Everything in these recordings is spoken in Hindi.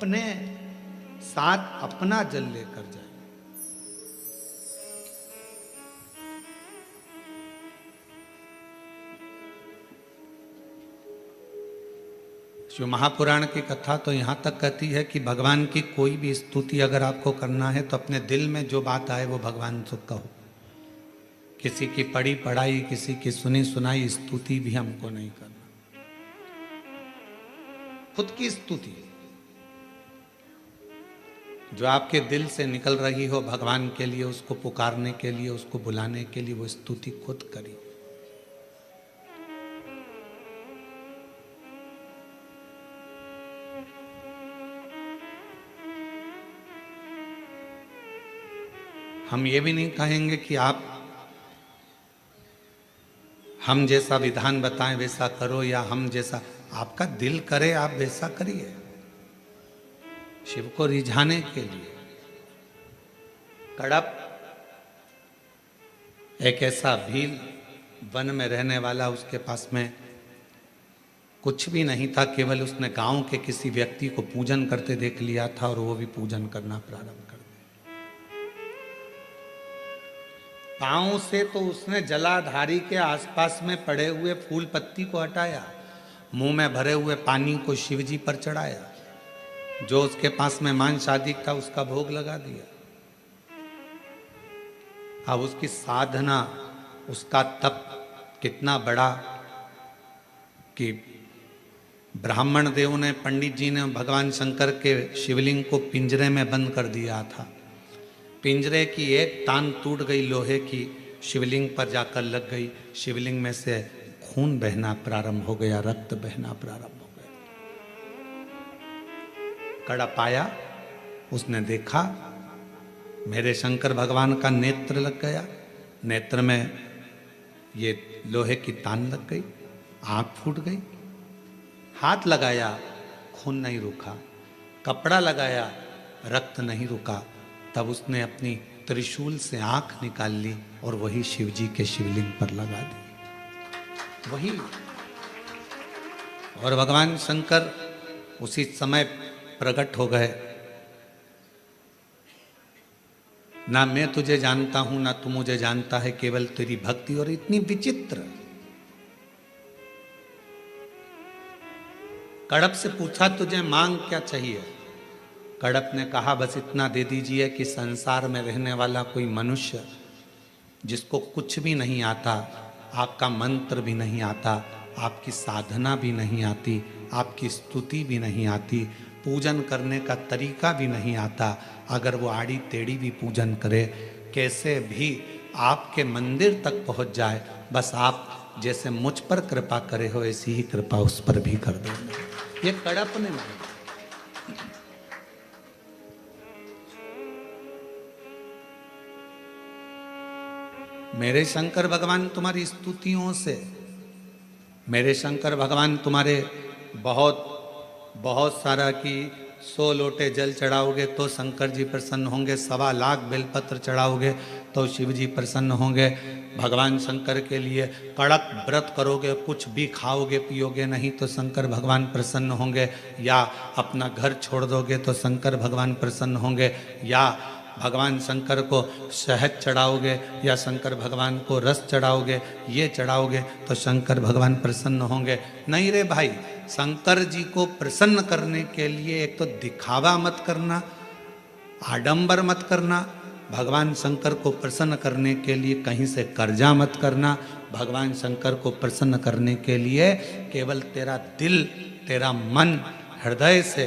अपने साथ अपना जल लेकर जाए। शिव महापुराण की कथा तो यहां तक कहती है कि भगवान की कोई भी स्तुति अगर आपको करना है तो अपने दिल में जो बात आए वो भगवान से कहो। किसी की पढ़ी पढ़ाई, किसी की सुनी सुनाई स्तुति भी हमको नहीं करना। खुद की स्तुति जो आपके दिल से निकल रही हो भगवान के लिए, उसको पुकारने के लिए, उसको बुलाने के लिए, वो स्तुति खुद करी। हम ये भी नहीं कहेंगे कि आप हम जैसा विधान बताएं वैसा करो, या हम जैसा आपका दिल करे आप वैसा करिए। शिव को रिझाने के लिए कड़प एक ऐसा भील वन में रहने वाला, उसके पास में कुछ भी नहीं था, केवल उसने गांव के किसी व्यक्ति को पूजन करते देख लिया था और वो भी पूजन करना प्रारंभ कर दिया। पांव से तो उसने जलाधारी के आसपास में पड़े हुए फूल पत्ती को हटाया, मुंह में भरे हुए पानी को शिवजी पर चढ़ाया, जो उसके पास में मांस आदि था उसका भोग लगा दिया। अब उसकी साधना, उसका तप कितना बड़ा कि ब्राह्मण देव ने, पंडित जी ने भगवान शंकर के शिवलिंग को पिंजरे में बंद कर दिया था। पिंजरे की एक तान टूट गई लोहे की, शिवलिंग पर जाकर लग गई। शिवलिंग में से खून बहना प्रारंभ हो गया, रक्त बहना प्रारंभ हो गया। कड़प आया, उसने देखा मेरे शंकर भगवान का नेत्र लग गया, नेत्र में ये लोहे की तान लग गई, आंख फूट गई। हाथ लगाया, खून नहीं रुका, कपड़ा लगाया, रक्त नहीं रुका। तब उसने अपनी त्रिशूल से आंख निकाल ली और वही शिवजी के शिवलिंग पर लगा दी, वही। और भगवान शंकर उसी समय प्रकट हो गए। ना मैं तुझे जानता हूं, ना तू मुझे जानता है, केवल तेरी भक्ति। और इतनी विचित्र। कड़प से पूछा तुझे मांग क्या चाहिए? कड़प ने कहा बस इतना दे दीजिए कि संसार में रहने वाला कोई मनुष्य जिसको कुछ भी नहीं आता, आपका मंत्र भी नहीं आता, आपकी साधना भी नहीं आती, आपकी स्तुति भी नहीं आती, पूजन करने का तरीका भी नहीं आता, अगर वो आड़ी टेढ़ी भी पूजन करे, कैसे भी आपके मंदिर तक पहुंच जाए, बस आप जैसे मुझ पर कृपा करे हो ऐसी ही कृपा उस पर भी कर देना। ये कड़प ने मांगा। मेरे शंकर भगवान तुम्हारी स्तुतियों से, मेरे शंकर भगवान तुम्हारे बहुत बहुत सारा कि 100 लोटे जल चढ़ाओगे तो शंकर जी प्रसन्न होंगे, 1.25 लाख बेलपत्र चढ़ाओगे तो शिव जी प्रसन्न होंगे। भगवान शंकर के लिए कड़क व्रत करोगे, कुछ भी खाओगे पियोगे नहीं तो शंकर भगवान प्रसन्न होंगे, या अपना घर छोड़ दोगे तो शंकर भगवान प्रसन्न होंगे, या भगवान शंकर को शहद चढ़ाओगे या शंकर भगवान को रस चढ़ाओगे, ये चढ़ाओगे तो शंकर भगवान प्रसन्न होंगे। नहीं रे भाई, शंकर जी को प्रसन्न करने के लिए एक तो दिखावा मत करना, आडंबर मत करना। भगवान शंकर को प्रसन्न करने के लिए कहीं से कर्जा मत करना। भगवान शंकर को प्रसन्न करने के लिए केवल तेरा दिल, तेरा मन हृदय से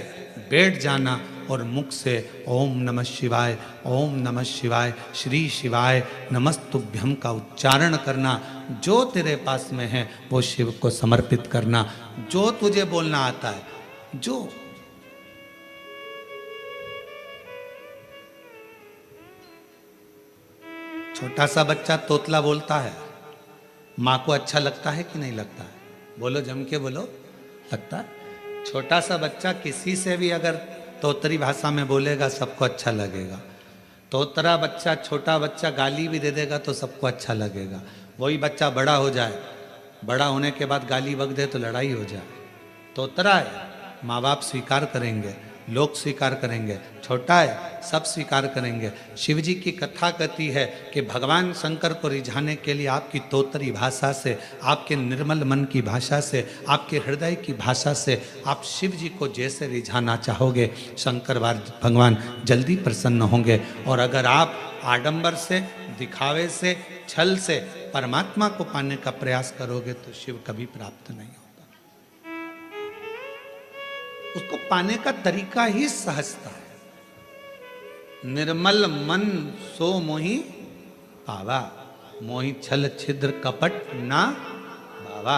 बैठ जाना और मुख से ओम नमः शिवाय, ओम नमः शिवाय, श्री शिवाय नमस्तुभ्यम का उच्चारण करना। जो तेरे पास में है वो शिव को समर्पित करना, जो तुझे बोलना आता है। जो छोटा सा बच्चा तोतला बोलता है, माँ को अच्छा लगता है कि नहीं लगता है? बोलो, जम के बोलो, लगता है। छोटा सा बच्चा किसी से भी अगर तोतरी भाषा में बोलेगा सबको अच्छा लगेगा। तोतरा बच्चा, छोटा बच्चा गाली भी दे देगा तो सबको अच्छा लगेगा। वही बच्चा बड़ा हो जाए, बड़ा होने के बाद गाली बक दे तो लड़ाई हो जाए। तोतरा है, माँ बाप स्वीकार करेंगे, लोग स्वीकार करेंगे, छोटा है सब स्वीकार करेंगे। शिव जी की कथा कहती है कि भगवान शंकर को रिझाने के लिए आपकी तोतरी भाषा से, आपके निर्मल मन की भाषा से, आपके हृदय की भाषा से आप शिव जी को जैसे रिझाना चाहोगे, शंकर भगवान जल्दी प्रसन्न होंगे। और अगर आप आडंबर से, दिखावे से, छल से परमात्मा को पाने का प्रयास करोगे तो शिव कभी प्राप्त नहीं होगा। उसको पाने का तरीका ही सहजता है। निर्मल मन सो मोहि पावा, मोहि छल छिद्र कपट ना बावा।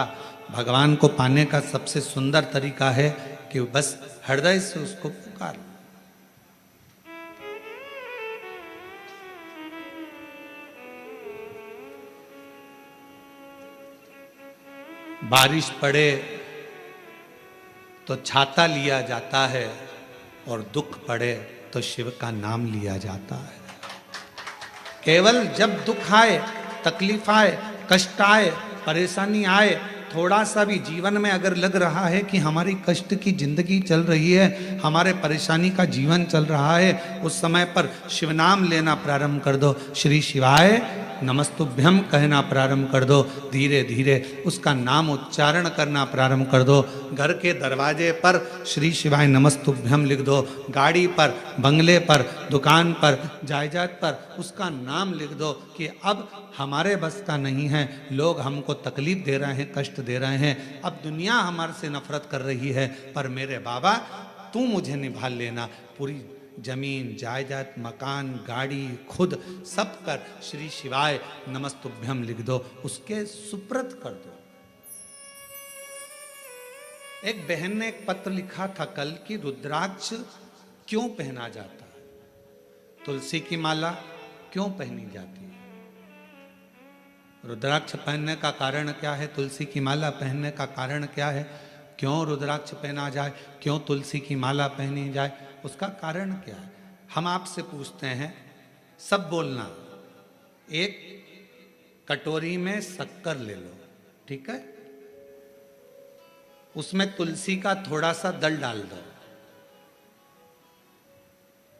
भगवान को पाने का सबसे सुंदर तरीका है कि बस हृदय से उसको पुकार। बारिश पड़े तो छाता लिया जाता है और दुख पड़े तो शिव का नाम लिया जाता है। केवल जब दुख आए, तकलीफ आए, कष्ट आए, परेशानी आए, थोड़ा सा भी जीवन में अगर लग रहा है कि हमारी कष्ट की जिंदगी चल रही है, हमारे परेशानी का जीवन चल रहा है, उस समय पर शिव नाम लेना प्रारंभ कर दो। श्री शिवाय नमस्तुभ्यम कहना प्रारंभ कर दो। धीरे धीरे उसका नाम उच्चारण करना प्रारंभ कर दो। घर के दरवाजे पर श्री शिवाय नमस्तुभ्यम लिख दो। गाड़ी पर, बंगले पर, दुकान पर, जायदाद पर उसका नाम लिख दो कि अब हमारे बस का नहीं है, लोग हमको तकलीफ दे रहे हैं, कष्ट दे रहे हैं, अब दुनिया हमारे से नफरत कर रही है, पर मेरे बाबा तू मुझे निभा लेना। पूरी जमीन, जायदाद, मकान, गाड़ी, खुद सब कर श्री शिवाय नमस्तुभ्यम लिख दो, उसके सुप्रत कर दो। एक बहन ने एक पत्र लिखा था कल कि रुद्राक्ष क्यों पहना जाता है, तुलसी की माला क्यों पहनी जाती है। रुद्राक्ष पहनने का कारण क्या है, तुलसी की माला पहनने का कारण क्या है, क्यों रुद्राक्ष पहना जाए, क्यों तुलसी की माला पहनी जाए, उसका कारण क्या है। हम आपसे पूछते हैं, सब बोलना। एक कटोरी में शक्कर ले लो, ठीक है, उसमें तुलसी का थोड़ा सा दल डाल दो,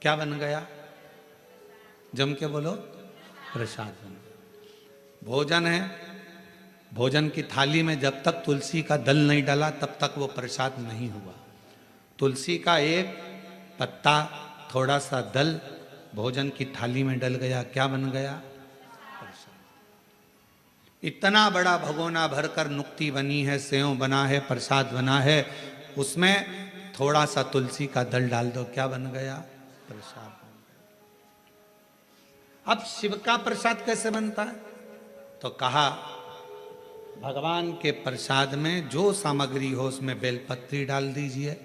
क्या बन गया, जम के बोलो, प्रसाद बन गया। भोजन है, भोजन की थाली में जब तक तुलसी का दल नहीं डाला तब तक वो प्रसाद नहीं हुआ। तुलसी का एक पत्ता, थोड़ा सा दल भोजन की थाली में डल गया, क्या बन गया, प्रसाद। इतना बड़ा भगोना भरकर नुक्ति बनी है, सेव बना है, प्रसाद बना है, उसमें थोड़ा सा तुलसी का दल डाल दो, क्या बन गया, प्रसाद बन गया। अब शिव का प्रसाद कैसे बनता है, तो कहा भगवान के प्रसाद में जो सामग्री हो उसमें बेलपत्री डाल दीजिए,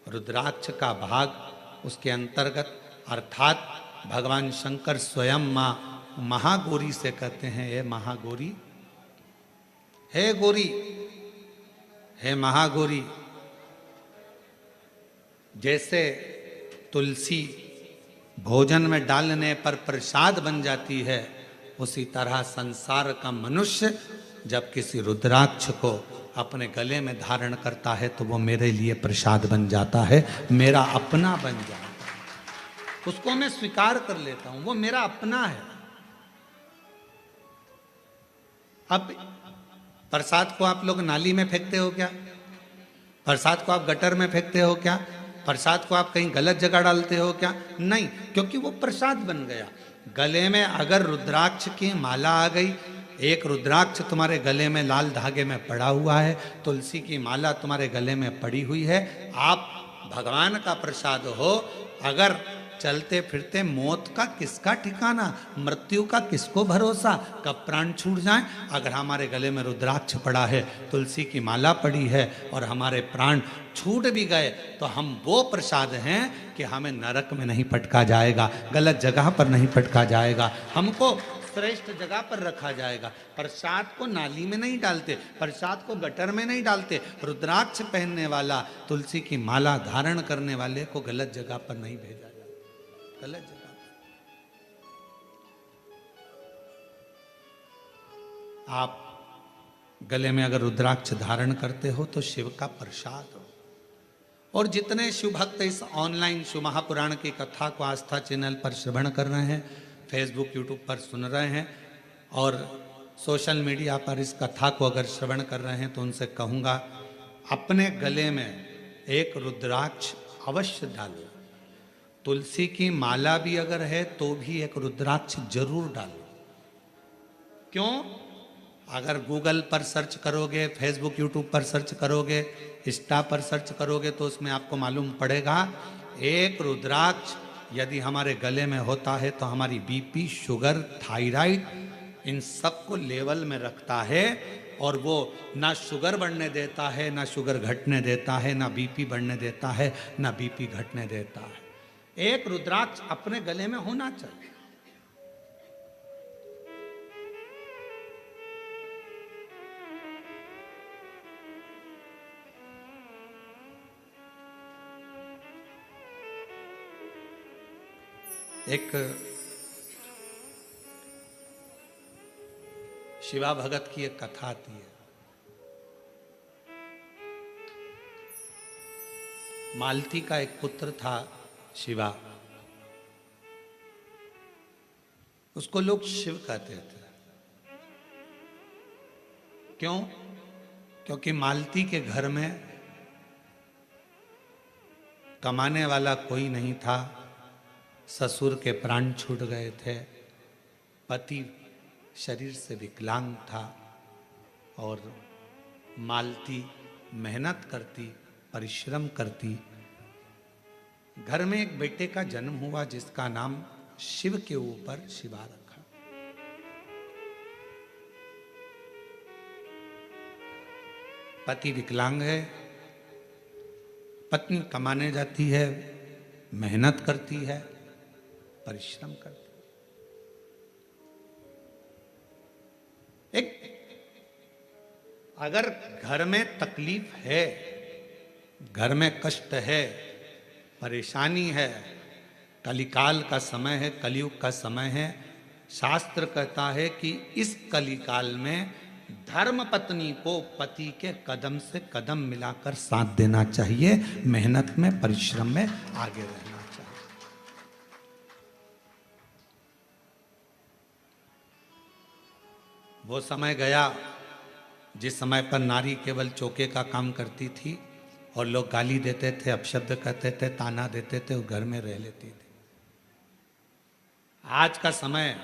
रुद्राक्ष का भाग उसके अंतर्गत, अर्थात भगवान शंकर स्वयं माँ महागौरी से कहते हैं, हे महागौरी, हे गौरी, हे महागौरी। जैसे तुलसी भोजन में डालने पर प्रसाद बन जाती है, उसी तरह संसार का मनुष्य जब किसी रुद्राक्ष को अपने गले में धारण करता है तो वो मेरे लिए प्रसाद बन जाता है, मेरा अपना बन जाता है, उसको मैं स्वीकार कर लेता हूं, वो मेरा अपना है। अब प्रसाद को आप लोग नाली में फेंकते हो क्या, प्रसाद को आप गटर में फेंकते हो क्या, प्रसाद को आप कहीं गलत जगह डालते हो क्या, नहीं, क्योंकि वो प्रसाद बन गया। गले में अगर रुद्राक्ष की माला आ गई, एक रुद्राक्ष तुम्हारे गले में लाल धागे में पड़ा हुआ है, तुलसी की माला तुम्हारे गले में पड़ी हुई है, आप भगवान का प्रसाद हो। अगर चलते फिरते मौत का किसका ठिकाना, मृत्यु का किसको भरोसा, कब प्राण छूट जाए। अगर हमारे गले में रुद्राक्ष पड़ा है, तुलसी की माला पड़ी है और हमारे प्राण छूट भी गए तो हम वो प्रसाद हैं कि हमें नरक में नहीं पटका जाएगा, गलत जगह पर नहीं पटका जाएगा, हमको श्रेष्ठ जगह पर रखा जाएगा। प्रसाद को नाली में नहीं डालते, प्रसाद को गटर में नहीं डालते, रुद्राक्ष पहनने वाला, तुलसी की माला धारण करने वाले को गलत जगह पर नहीं भेजा जाता, गलत जगह पर। आप गले में अगर रुद्राक्ष धारण करते हो तो शिव का प्रसाद हो, और जितने शिव भक्त इस ऑनलाइन शिव महापुराण की कथा को आस्था चैनल पर श्रवण कर रहे हैं, फेसबुक यूट्यूब पर सुन रहे हैं और सोशल मीडिया पर इस कथा को अगर श्रवण कर रहे हैं, तो उनसे कहूँगा अपने गले में एक रुद्राक्ष अवश्य डालो। तुलसी की माला भी अगर है तो भी एक रुद्राक्ष जरूर डालो। क्यों? अगर गूगल पर सर्च करोगे, फेसबुक यूट्यूब पर सर्च करोगे, इंस्टा पर सर्च करोगे, तो उसमें आपको मालूम पड़ेगा एक रुद्राक्ष यदि हमारे गले में होता है तो हमारी बीपी, शुगर, थायराइड इन सब को लेवल में रखता है और वो ना शुगर बढ़ने देता है, ना शुगर घटने देता है, ना बीपी बढ़ने देता है, ना बीपी घटने देता है। एक रुद्राक्ष अपने गले में होना चाहिए। एक शिवा भगत की एक कथा आती है। मालती का एक पुत्र था शिवा, उसको लोग शिव कहते थे। क्यों? क्योंकि मालती के घर में कमाने वाला कोई नहीं था, ससुर के प्राण छूट गए थे, पति शरीर से विकलांग था और मालती मेहनत करती, परिश्रम करती। घर में एक बेटे का जन्म हुआ जिसका नाम शिव के ऊपर शिवा रखा। पति विकलांग है, पत्नी कमाने जाती है, मेहनत करती है, परिश्रम करती है। एक अगर घर में तकलीफ है, घर में कष्ट है, परेशानी है, कलिकाल का समय है, कलयुग का समय है, शास्त्र कहता है कि इस कलिकाल में धर्म पत्नी को पति के कदम से कदम मिलाकर साथ देना चाहिए, मेहनत में, परिश्रम में आगे रहना चाहिए। वो समय गया जिस समय पर नारी केवल चौके का काम करती थी और लोग गाली देते थे, अपशब्द कहते थे, ताना देते थे, वो घर में रह लेती थी। आज का समय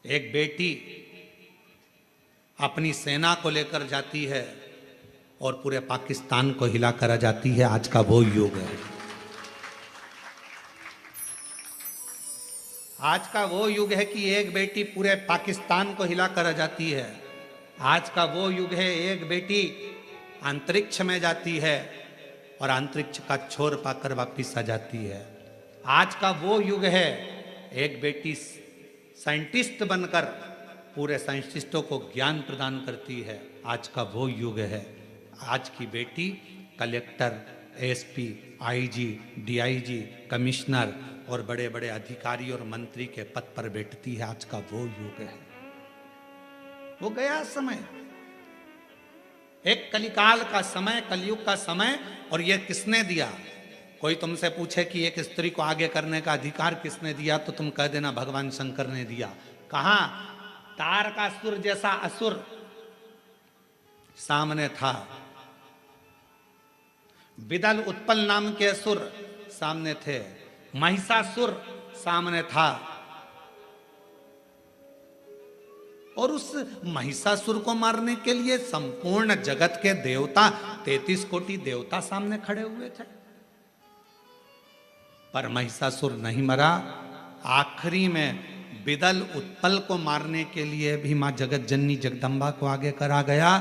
एक बेटी अपनी सेना को लेकर जाती है और पूरे पाकिस्तान को हिलाकर आ जाती है। आज का वो युग है। आज का वो युग है कि एक बेटी पूरे पाकिस्तान को हिलाकर आ जाती है। आज का वो युग है एक बेटी अंतरिक्ष में जाती है और अंतरिक्ष का छोर पाकर वापिस आ जाती है। आज का वो युग है एक बेटी साइंटिस्ट बनकर पूरे साइंटिस्टों को ज्ञान प्रदान करती है। आज का वो युग है। आज की बेटी collector, SP, IG, DIG, commissioner और बड़े बड़े अधिकारी और मंत्री के पद पर बैठती है। आज का वो युग है। वो गया समय, एक कलिकाल का समय, कलयुग का समय। और ये किसने दिया? कोई तुमसे पूछे कि एक स्त्री को आगे करने का अधिकार किसने दिया, तो तुम कह देना भगवान शंकर ने दिया। कहां? तारकासुर जैसा असुर सामने था, विदल उत्पल नाम के असुर सामने थे, महिषासुर सामने था। और उस महिषासुर को मारने के लिए संपूर्ण जगत के देवता, 33 कोटि देवता सामने खड़े हुए थे, पर महिषासुर नहीं मरा। आखिरी में विदल उत्पल को मारने के लिए भी मां जगत जननी जगदम्बा को आगे करा गया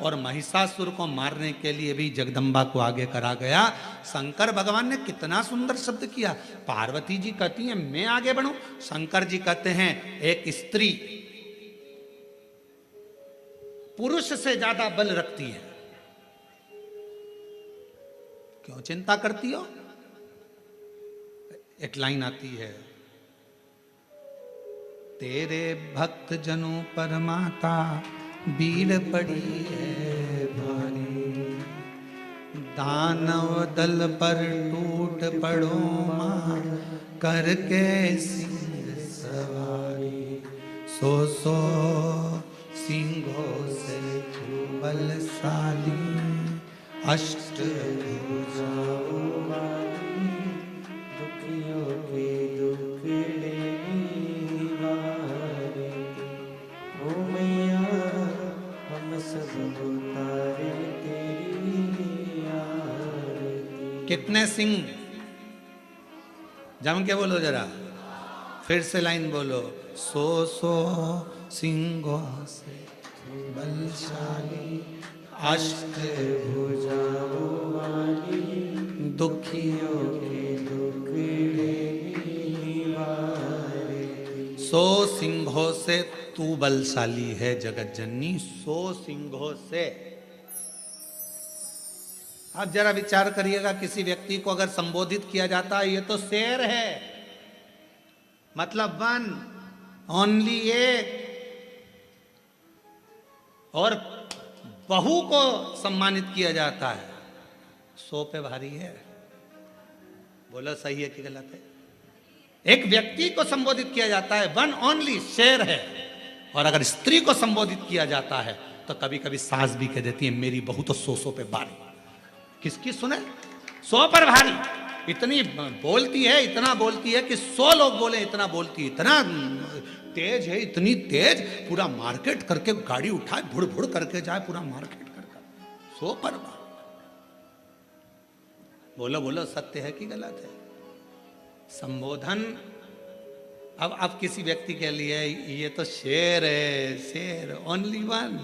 और महिषासुर को मारने के लिए भी जगदम्बा को आगे करा गया। शंकर भगवान ने कितना सुंदर शब्द किया। पार्वती जी कहती हैं मैं आगे बढ़ूं, शंकर जी कहते हैं एक स्त्री पुरुष से ज्यादा बल रखती है, क्यों चिंता करती हो? एक लाइन आती है, तेरे भक्त जनों पर माता भीड़ पड़ी है भारी। दानव दल पर टूट पड़ो मार, करके सिंह सवारी। सो सिंहों से बलशाली, अष्टभुजाओं वाली, दुखियों के दुख निवारती। ओ मैया हम सब उतारे तेरी आरती। कितने सिंह? जम के बोलो जरा, फिर से लाइन बोलो। सो सिंहों से बलशाली, अष्टभुजाओं वाली, दुखियों के दुख निवारती। 100 सिंहों से तू बलशाली है जगत जननी, 100 सिंहों से। आप जरा विचार करिएगा, किसी व्यक्ति को अगर संबोधित किया जाता है ये तो शेर है, मतलब वन ओनली एक, और बहू को सम्मानित किया जाता है 100 पे भारी है। बोलो सही है कि गलत है? एक व्यक्ति को संबोधित किया जाता है वन ओनली, शेर है, और अगर स्त्री को संबोधित किया जाता है तो कभी कभी सास भी कह देती है मेरी बहू तो 100 पे भारी। किसकी सुने? 100 पर भारी। इतनी बोलती है, इतना बोलती है कि 100 लोग बोले इतना बोलती है, इतना तेज है, इतनी तेज, पूरा मार्केट करके गाड़ी उठाए, भुड़ भुड़ करके जाए, पूरा मार्केट करके 100 पर। बोलो बोलो, सत्य है कि गलत है? संबोधन अब किसी व्यक्ति के लिए ये तो शेर है, शेर ओनली वन,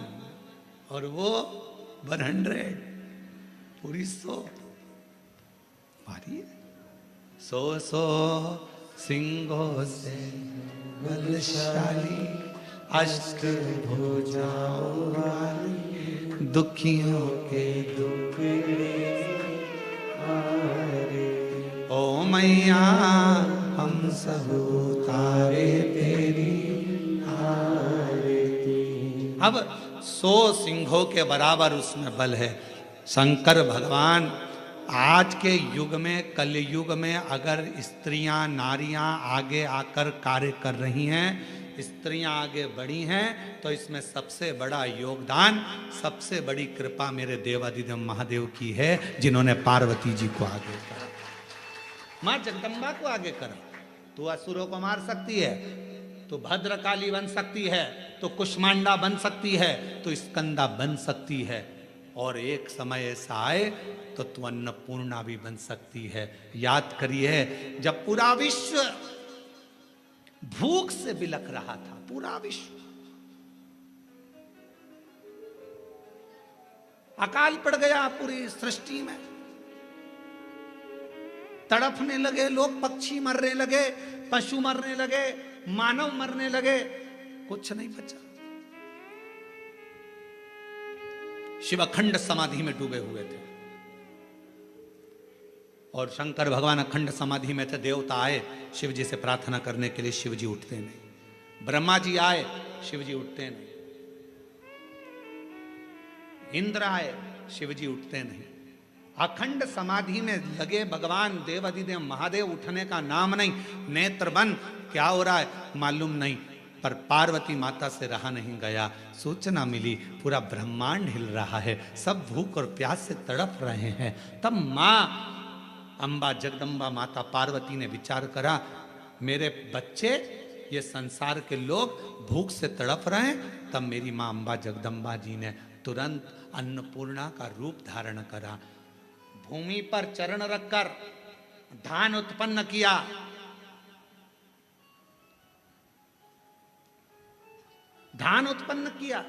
और वो 100, पूरी 100 भारी है। 100 सिंहों से बलशाली, अष्टभुजाओं वाली, दुखियों के दुख निवारती। ओ मैया हम सब उतारे तेरी आरती। अब 100 सिंहों के बराबर उसमें बल है। शंकर भगवान आज के युग में, कलयुग में, अगर स्त्रियां नारियां आगे आकर कार्य कर रही हैं, स्त्रियां आगे बढ़ी हैं, तो इसमें सबसे बड़ा योगदान, सबसे बड़ी कृपा मेरे देवादिदेव महादेव की है, जिन्होंने पार्वती जी को आगे करा, मां जगदम्बा को आगे करा। तू असुरों को मार सकती है, तो भद्रकाली बन सकती है, तो कुष्मांडा बन सकती है, तो स्कंदा बन सकती है, और एक समय ऐसा आए तो तू अन्नपूर्णा भी बन सकती है। याद करिए, जब पूरा विश्व भूख से बिलख रहा था, पूरा विश्व, अकाल पड़ गया पूरी सृष्टि में, तड़पने लगे लोग, पक्षी मरने लगे, पशु मरने लगे, मानव मरने लगे, कुछ नहीं बचा। शिव अखंड समाधि में डूबे हुए थे, और शंकर भगवान अखंड समाधि में थे। देवता आए शिव जी से प्रार्थना करने के लिए, शिव जी उठते नहीं। ब्रह्मा जी आए, शिव जी उठते नहीं। इंद्र आए, शिव जी उठते नहीं। अखंड समाधि में लगे भगवान देवादिदेव महादेव, उठने का नाम नहीं, नेत्र बंद, क्या हो रहा है मालूम नहीं। पर पार्वती माता से रहा नहीं गया, सूचना मिली पूरा ब्रह्मांड हिल रहा है, सब भूख और प्यास से तड़प रहे हैं। तब माँ अम्बा जगदम्बा माता पार्वती ने विचार करा, मेरे बच्चे, ये संसार के लोग भूख से तड़प रहे हैं। तब मेरी माँ अम्बा जगदम्बा जी ने तुरंत अन्नपूर्णा का रूप धारण करा, भूमि पर चरण रखकर धान उत्पन्न किया, धान उत्पन्न किया,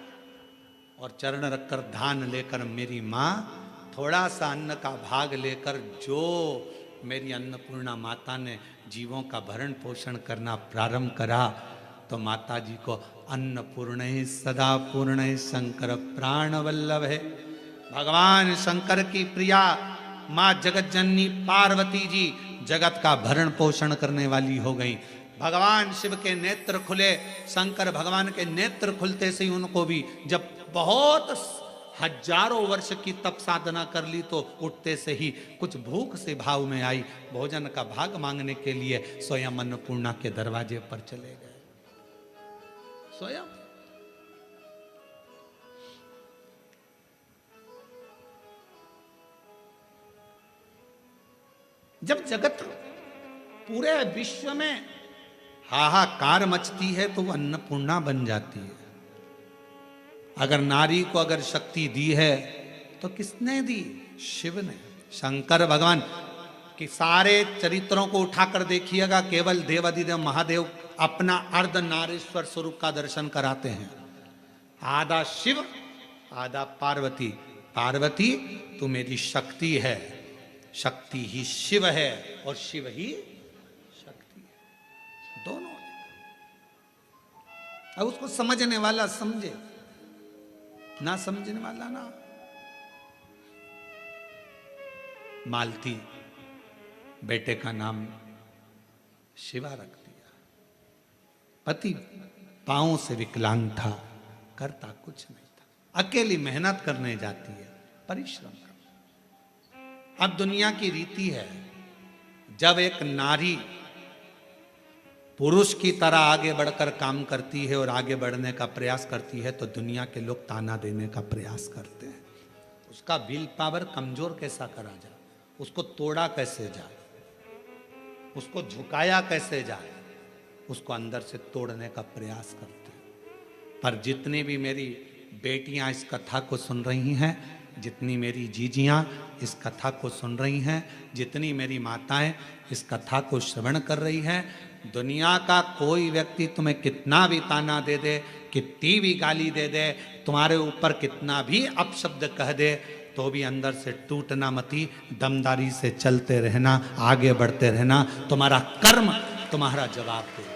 और चरण रखकर धान लेकर मेरी माँ थोड़ा सा अन्न का भाग लेकर, जो मेरी अन्नपूर्णा माता ने जीवों का भरण पोषण करना प्रारंभ करा, तो माता जी को अन्नपूर्ण सदा पूर्ण शंकर प्राण वल्लभ है। भगवान शंकर की प्रिया माँ जगत जननी पार्वती जी जगत का भरण पोषण करने वाली हो गई। भगवान शिव के नेत्र खुले, शंकर भगवान के नेत्र खुलते से ही उनको भी, जब बहुत हजारों वर्ष की तप साधना कर ली तो उठते से ही कुछ भूख से भाव में आई, भोजन का भाग मांगने के लिए स्वयं अन्नपूर्णा के दरवाजे पर चले गए। स्वयं जब जगत पूरे विश्व में हाहाकार मचती है तो वो अन्नपूर्णा बन जाती है। अगर नारी को अगर शक्ति दी है तो किसने दी? शिव ने। शंकर भगवान के सारे चरित्रों को उठाकर देखिएगा, केवल देवाधिदेव महादेव अपना अर्ध नारीश्वर स्वरूप का दर्शन कराते हैं। आधा शिव आधा पार्वती। पार्वती तू मेरी शक्ति है, शक्ति ही शिव है और शिव ही शक्ति है, दोनों। अब उसको समझने वाला समझे, ना समझने वाला ना। मालती बेटे का नाम शिवा रख दिया। पति पांव से विकलांग था, करता कुछ नहीं था। अकेली मेहनत करने जाती है, परिश्रम कर। अब दुनिया की रीति है, जब एक नारी पुरुष की तरह आगे बढ़कर काम करती है और आगे बढ़ने का प्रयास करती है तो दुनिया के लोग ताना देने का प्रयास करते हैं। उसका विल पावर कमजोर कैसा करा जाए, उसको तोड़ा कैसे जाए, उसको झुकाया कैसे जाए, उसको अंदर से तोड़ने का प्रयास करते हैं। पर जितनी भी मेरी बेटियां इस कथा को सुन रही हैं, जितनी मेरी जीजियां इस कथा को सुन रही हैं, जितनी मेरी माताएं इस कथा को श्रवण कर रही हैं, दुनिया का कोई व्यक्ति तुम्हें कितना भी ताना दे दे, कितनी भी गाली दे दे, तुम्हारे ऊपर कितना भी अपशब्द कह दे, तो भी अंदर से टूटना मती, दमदारी से चलते रहना, आगे बढ़ते रहना। तुम्हारा कर्म तुम्हारा जवाब देगा,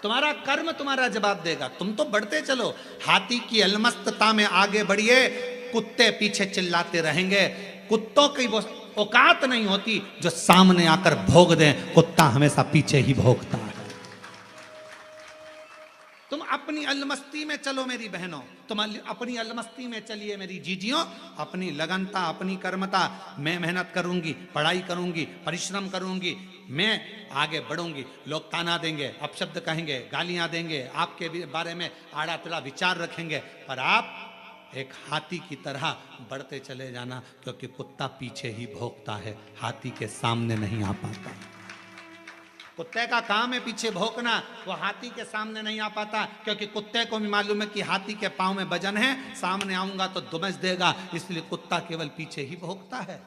तुम्हारा कर्म तुम्हारा जवाब देगा। तुम तो बढ़ते चलो, हाथी की अलमस्तता में आगे बढ़िए, कुत्ते पीछे चिल्लाते रहेंगे। कुत्तों की वो औकात नहीं होती जो सामने आकर भोग दें, कुत्ता हमेशा पीछे ही भोगता है। तुम अपनी अलमस्ती में चलो मेरी बहनों, तुम अपनी अलमस्ती में चलिए मेरी जीजियों, अपनी लगनता, अपनी कर्मता। मैं मेहनत करूंगी, पढ़ाई करूंगी, परिश्रम करूंगी, मैं आगे बढ़ूंगी। लोग ताना देंगे, अपशब्द कहेंगे, गालियां देंगे, आपके बारे में आड़ा टेढ़ा विचार रखेंगे, पर आप एक हाथी की तरह बढ़ते चले जाना, क्योंकि कुत्ता पीछे ही भौंकता है, हाथी के सामने नहीं आ पाता। कुत्ते का काम है पीछे भौंकना, वो हाथी के सामने नहीं आ पाता, क्योंकि कुत्ते को भी मालूम है कि हाथी के पांव में वजन है, सामने आऊंगा तो दुमस देगा, इसलिए कुत्ता केवल पीछे ही भौंकता है,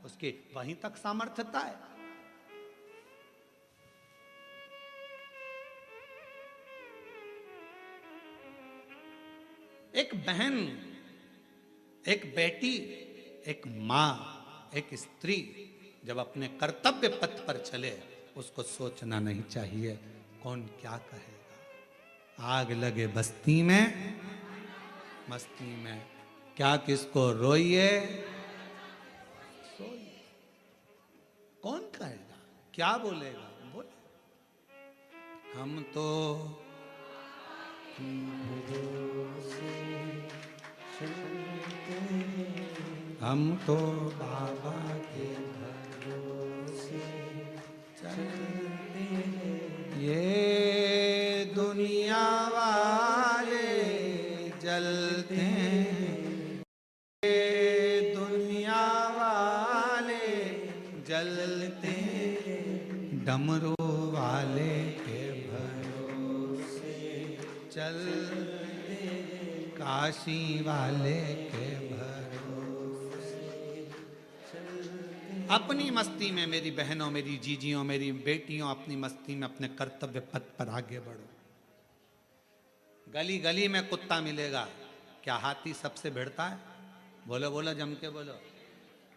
उसकी वहीं तक सामर्थ्यता है। एक बहन, एक बेटी, एक मां, एक स्त्री जब अपने कर्तव्य पथ पर चले, उसको सोचना नहीं चाहिए कौन क्या कहेगा। आग लगे बस्ती में, मस्ती में, क्या किसको रोइए सोइए, कौन कहेगा, क्या बोलेगा, बोले। हम तो बाबा के भरोसे चलते हैं, ये दुनिया वाले जलते हैं, ये दुनिया वाले जलते हैं, डमरू वाले के भरोसे चलते, काशी वाले के अपनी मस्ती में मेरी बहनों, मेरी जीजियों, मेरी बेटियों, अपनी मस्ती में अपने कर्तव्य पथ पर आगे बढ़ो। गली गली में कुत्ता मिलेगा, क्या हाथी सबसे भिड़ता है? बोलो बोलो, जम के बोलो।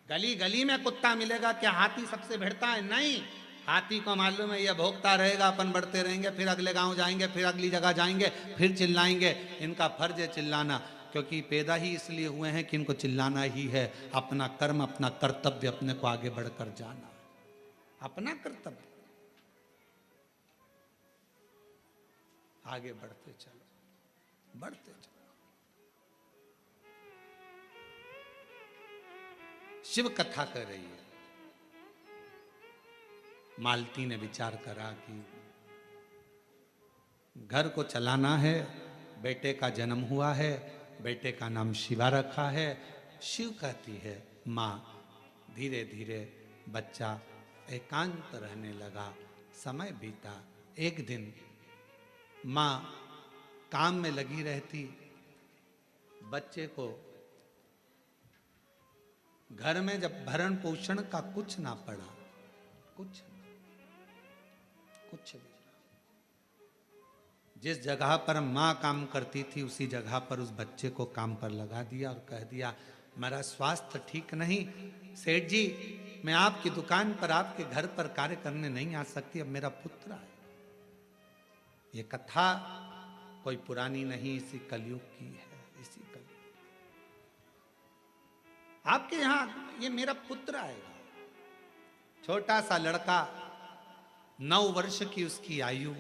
गली गली में कुत्ता मिलेगा, क्या हाथी सबसे भिड़ता है? नहीं। हाथी को मालूम है यह भोगता रहेगा, अपन बढ़ते रहेंगे, फिर अगले गांव जाएंगे, फिर अगली जगह जाएंगे, फिर चिल्लाएंगे। इनका फर्ज है चिल्लाना, क्योंकि पैदा ही इसलिए हुए हैं कि इनको चिल्लाना ही है। अपना कर्म, अपना कर्तव्य, अपने को आगे बढ़कर जाना, अपना कर्तव्य, आगे बढ़ते चलो, बढ़ते चलो। शिव कथा कर रही है। मालती ने विचार करा कि घर को चलाना है, बेटे का जन्म हुआ है, बेटे का नाम शिवा रखा है। शिव कहती है माँ। धीरे धीरे बच्चा एकांत रहने लगा। समय बीता। एक दिन माँ काम में लगी रहती, बच्चे को घर में जब भरण पोषण का कुछ ना पड़ा, कुछ भी। जिस जगह पर माँ काम करती थी उसी जगह पर उस बच्चे को काम पर लगा दिया और कह दिया मेरा स्वास्थ्य ठीक नहीं, सेठ जी मैं आपकी दुकान पर आपके घर पर कार्य करने नहीं आ सकती, अब मेरा पुत्र है। ये कथा कोई पुरानी नहीं, इसी कलयुग की है, इसी कलयुग। आपके यहां ये मेरा पुत्र आएगा। छोटा सा लड़का, 9 वर्ष की उसकी आयु,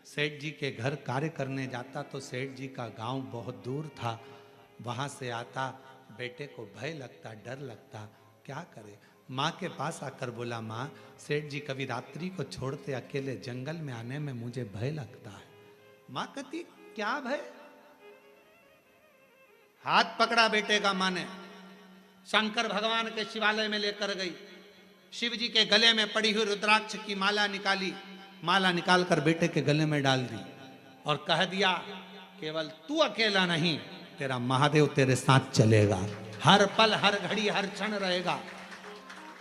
सेठ जी के घर कार्य करने जाता तो सेठ जी का गांव बहुत दूर था। वहां से आता, बेटे को भय लगता, डर लगता, क्या करे। माँ के पास आकर बोला माँ, सेठ जी कभी रात्रि को छोड़ते अकेले जंगल में आने में मुझे भय लगता है। माँ कहती क्या भय। हाथ पकड़ा बेटे का माँ ने, शंकर भगवान के शिवालय में लेकर गई। शिव जी के गले में पड़ी हुई रुद्राक्ष की माला निकाली, माला निकालकर बेटे के गले में डाल दी और कह दिया केवल तू अकेला नहीं, तेरा महादेव तेरे साथ चलेगा, हर पल हर घड़ी हर क्षण रहेगा।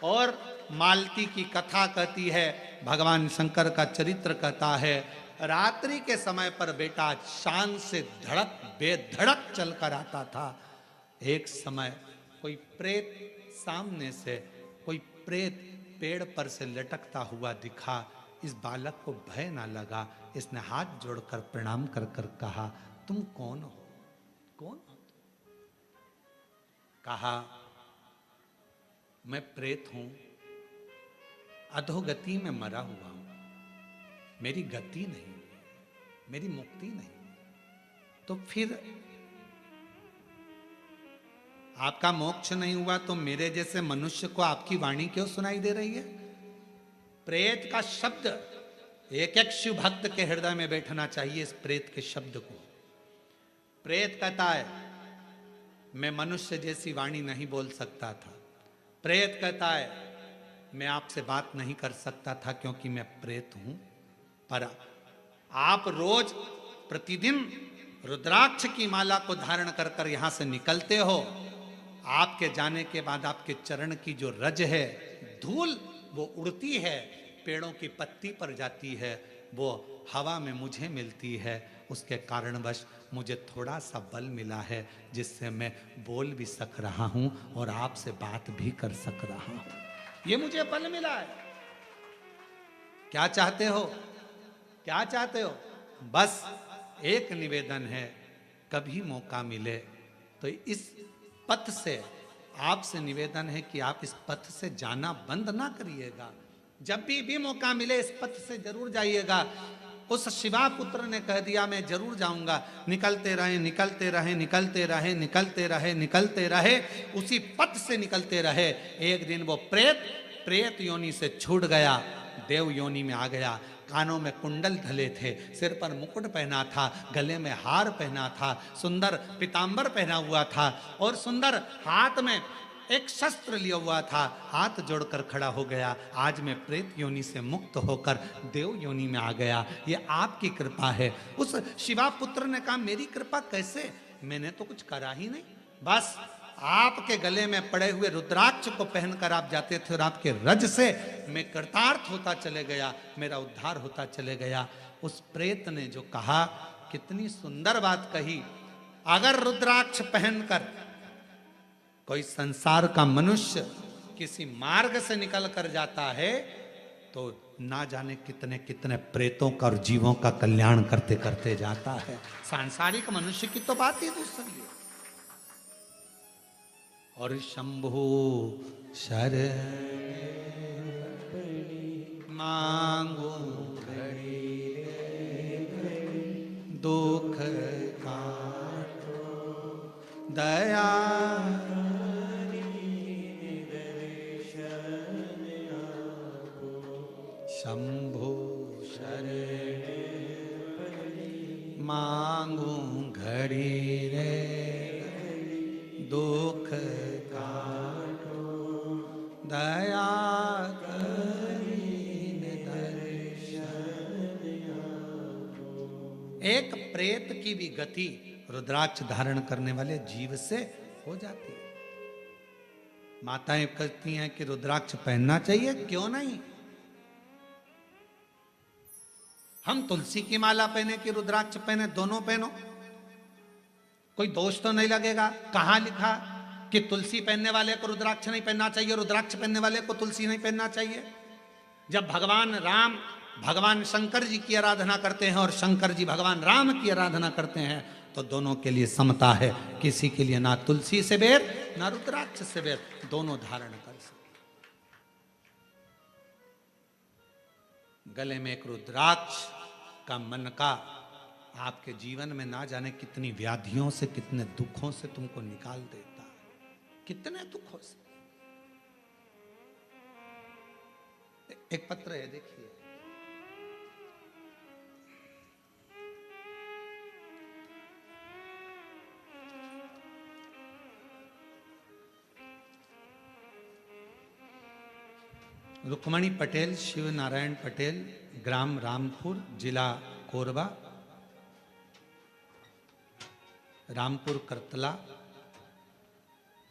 और मालती की कथा कहती है, भगवान शंकर का चरित्र कहता है, रात्रि के समय पर बेटा शान से धड़क बेधड़क चलकर आता था। एक समय कोई प्रेत सामने से, कोई प्रेत पेड़ पर से लटकता हुआ दिखा। इस बालक को भय ना लगा, इसने हाथ जोड़कर प्रणाम कर कर कहा तुम कौन हो, कौन हो। कहा मैं प्रेत हूं, अधोगति में मरा हुआ हूं, मेरी गति नहीं, मेरी मुक्ति नहीं। तो फिर आपका मोक्ष नहीं हुआ तो मेरे जैसे मनुष्य को आपकी वाणी क्यों सुनाई दे रही है। प्रेत का शब्द एक एक शिव भक्त के हृदय में बैठना चाहिए। इस प्रेत के शब्द को, प्रेत कहता है मैं मनुष्य जैसी वाणी नहीं बोल सकता था। प्रेत कहता है मैं आपसे बात नहीं कर सकता था क्योंकि मैं प्रेत हूं, पर आप रोज प्रतिदिन रुद्राक्ष की माला को धारण कर कर यहां से निकलते हो। आपके जाने के बाद आपके चरण की जो रज है, धूल, वो उड़ती है, पेड़ों की पत्ती पर जाती है, वो हवा में मुझे मिलती है। उसके कारणवश मुझे थोड़ा सा बल मिला है जिससे मैं बोल भी सक रहा हूं और आपसे बात भी कर सक रहा हूं। ये मुझे बल मिला है। क्या चाहते हो, क्या चाहते हो। बस एक निवेदन है, कभी मौका मिले तो इस पथ से, आपसे निवेदन है कि आप इस पथ से जाना बंद ना करिएगा। जब भी मौका मिले इस पथ से जरूर जाइएगा। उस शिवा पुत्र ने कह दिया मैं जरूर जाऊंगा। निकलते रहे, निकलते रहे, निकलते रहे, निकलते रहे, निकलते रहे, उसी पथ से निकलते रहे। एक दिन वो प्रेत योनि से छूट गया, देव योनि में आ गया। कानों में कुंडल धले थे, सिर पर मुकुट पहना था, गले में हार पहना था, सुंदर पीतांबर पहना हुआ था और सुंदर हाथ में एक शस्त्र लिया हुआ था। हाथ जोड़कर खड़ा हो गया, आज मैं प्रेत योनि से मुक्त होकर देव योनि में आ गया, ये आपकी कृपा है। उस शिवा पुत्र ने कहा मेरी कृपा कैसे, मैंने तो कुछ करा ही नहीं, बस आपके गले में पड़े हुए रुद्राक्ष को पहनकर आप जाते थे और आपके रज से मैं कृतार्थ होता चले गया, मेरा उद्धार होता चले गया। उस प्रेत ने जो कहा, कितनी सुंदर बात कही। अगर रुद्राक्ष पहनकर कोई संसार का मनुष्य किसी मार्ग से निकल कर जाता है तो ना जाने कितने कितने प्रेतों का और जीवों का कल्याण करते करते जाता है। सांसारिक मनुष्य की तो बात ही दूसरी है। और शंभु शरण मांगो दुख काटो दया शंभो शरण मांगू घड़ी रे दुख काटो दया करीन दर्शन। एक प्रेत की भी गति रुद्राक्ष धारण करने वाले जीव से हो जाती है। माताएं कहती हैं कि रुद्राक्ष पहनना चाहिए, क्यों नहीं। हम तुलसी की माला पहने कि रुद्राक्ष पहने, दोनों पहनो, कोई दोष तो नहीं लगेगा। कहां लिखा कि तुलसी पहनने वाले को रुद्राक्ष नहीं पहनना चाहिए, रुद्राक्ष पहनने वाले को तुलसी नहीं पहनना चाहिए। जब भगवान राम भगवान शंकर जी की आराधना करते हैं और शंकर जी भगवान राम की आराधना करते हैं तो दोनों के लिए समता है। किसी के लिए ना तुलसी से बैर ना रुद्राक्ष से बैर, दोनों धारण कर सकते। गले में एक रुद्राक्ष का मन का आपके जीवन में ना जाने कितनी व्याधियों से, कितने दुखों से तुमको निकाल देता है, कितने दुखों से। एक पत्र है, देखिए। रुक्मणी पटेल, शिव नारायण पटेल, ग्राम रामपुर, जिला कोरबा, रामपुर करतला,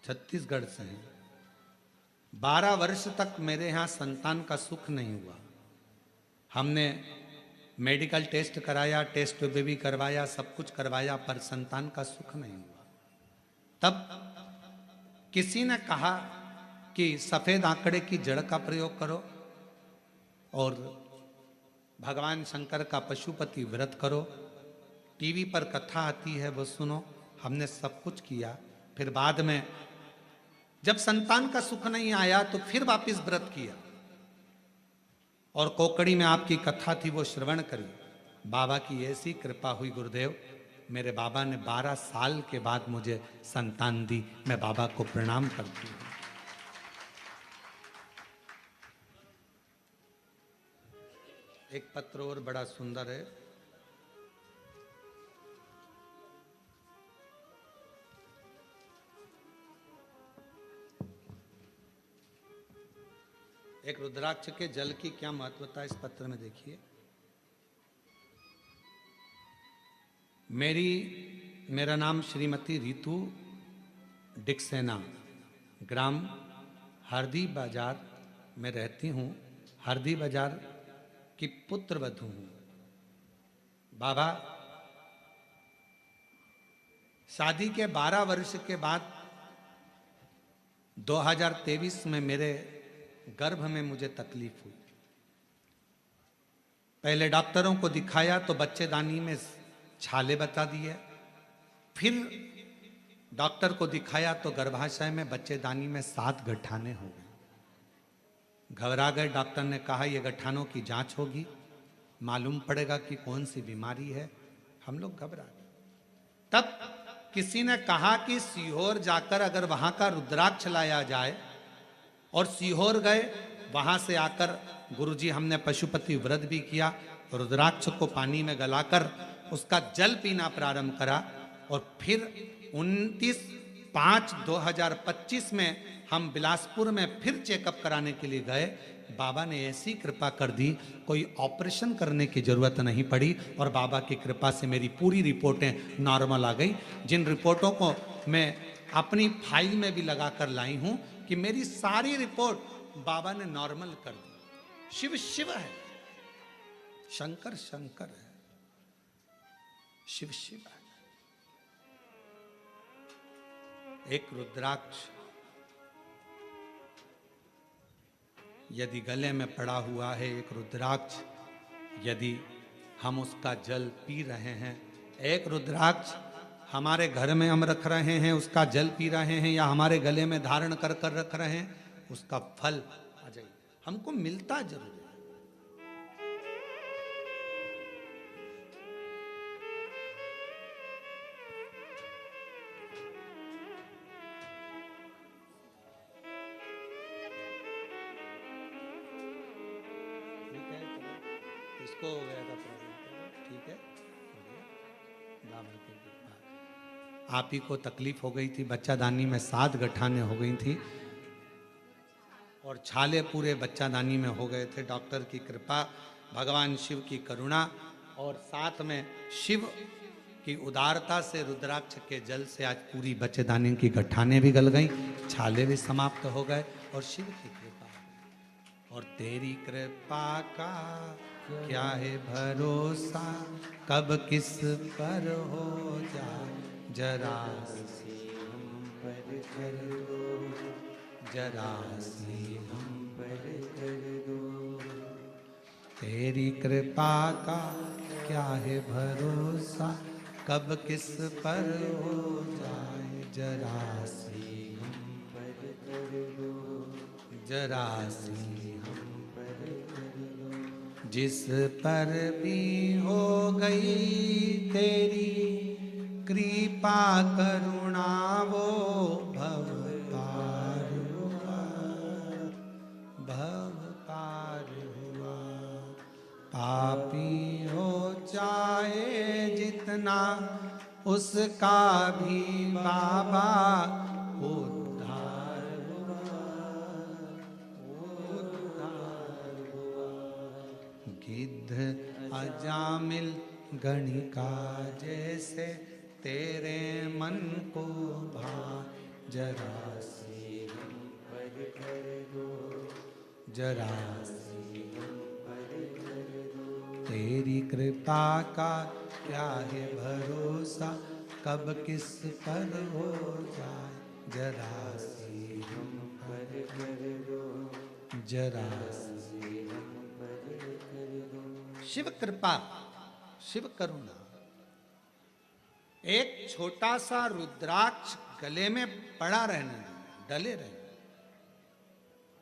छत्तीसगढ़ से हैं। 12 वर्ष तक मेरे यहाँ संतान का सुख नहीं हुआ। हमने मेडिकल टेस्ट कराया, टेस्ट बेबी करवाया, सब कुछ करवाया, पर संतान का सुख नहीं हुआ। तब किसी ने कहा कि सफेद आंकड़े की जड़ का प्रयोग करो और भगवान शंकर का पशुपति व्रत करो, टीवी पर कथा आती है वो सुनो। हमने सब कुछ किया, फिर बाद में जब संतान का सुख नहीं आया तो फिर वापस व्रत किया और कोकड़ी में आपकी कथा थी वो श्रवण करी। बाबा की ऐसी कृपा हुई गुरुदेव, मेरे बाबा ने 12 साल के बाद मुझे संतान दी। मैं बाबा को प्रणाम करती हूँ। एक पत्र और बड़ा सुंदर है। एक रुद्राक्ष के जल की क्या महत्वता है इस पत्र में देखिए। मेरा नाम श्रीमती रितु डिक्सेना, ग्राम हरदी बाजार में रहती हूँ। हरदी बाजार की पुत्र वधू हूँ। बाबा, शादी के 12 वर्ष के बाद 2023 में मेरे गर्भ में मुझे तकलीफ हुई। पहले डॉक्टरों को दिखाया तो बच्चेदानी में छाले बता दिए, फिर डॉक्टर को दिखाया तो गर्भाशय में बच्चेदानी में 7 गठाने हो गए। घबरा गए। डॉक्टर ने कहा ये गठानों की जांच होगी, मालूम पड़ेगा कि कौन सी बीमारी है। हम लोग घबरा गए। तब किसी ने कहा कि सीहोर जाकर अगर वहां का रुद्राक्ष लाया जाए, और सीहोर गए। वहां से आकर गुरुजी हमने पशुपति व्रत भी किया, रुद्राक्ष को पानी में गलाकर उसका जल पीना प्रारंभ करा। और फिर 29/5/2025 में हम बिलासपुर में फिर चेकअप कराने के लिए गए। बाबा ने ऐसी कृपा कर दी, कोई ऑपरेशन करने की जरूरत नहीं पड़ी और बाबा की कृपा से मेरी पूरी रिपोर्टें नॉर्मल आ गई। जिन रिपोर्टों को मैं अपनी फाइल में भी लगाकर लाई हूं कि मेरी सारी रिपोर्ट बाबा ने नॉर्मल कर दी। शिव शिव है, शंकर शंकर है, शिव शिव है। एक रुद्राक्ष यदि गले में पड़ा हुआ है, एक रुद्राक्ष यदि हम उसका जल पी रहे हैं, एक रुद्राक्ष हमारे घर में हम रख रहे हैं, उसका जल पी रहे हैं, या हमारे गले में धारण कर कर रख रहे हैं, उसका फल आ जाए हमको मिलता जरूर है। ठीक है। इसको हो गया था प्रॉब्लम, ठीक है, हो गया। बाबा की कृपा। आप ही को तकलीफ हो गई थी, बच्चादानी में 7 गठाने हो गई थी और छाले पूरे बच्चादानी में हो गए थे। डॉक्टर की कृपा, भगवान शिव की करुणा और साथ में शिव की उदारता से रुद्राक्ष के जल से आज पूरी बच्चेदानी की गठाने भी गल गई, छाले भी समाप्त हो गए और शिव की कृपा। और तेरी कृपा का क्या है भरोसा, कब किस पर हो जाए, जरा सी हम पर कर दो, जरा सी हम पर कर दो। तेरी कृपा का क्या है भरोसा, कब किस पर हो जाए, जरा सी हम पर कर दो, जरा सी हम पर कर दो। जिस पर भी हो गई तेरी कृपा करुणा, वो भव पार हुआ, भव पार हुआ। पापी हो चाहे जितना, उसका भी बाबा उद्धार हुआ, उद्धार हुआ। गिद्ध अजामिल गणिका जैसे तेरे मन को भा, जरा सी हम पर कर दो, जरा सी हम पर कर दो। तेरी कृपा का क्या है भरोसा, कब किस पर हो जाए, जरा सी हम पर कर दो, जरा सी हम पर कर दो। शिव कृपा, शिव करुणा। एक छोटा सा रुद्राक्ष गले में पड़ा रहने, डले रहने,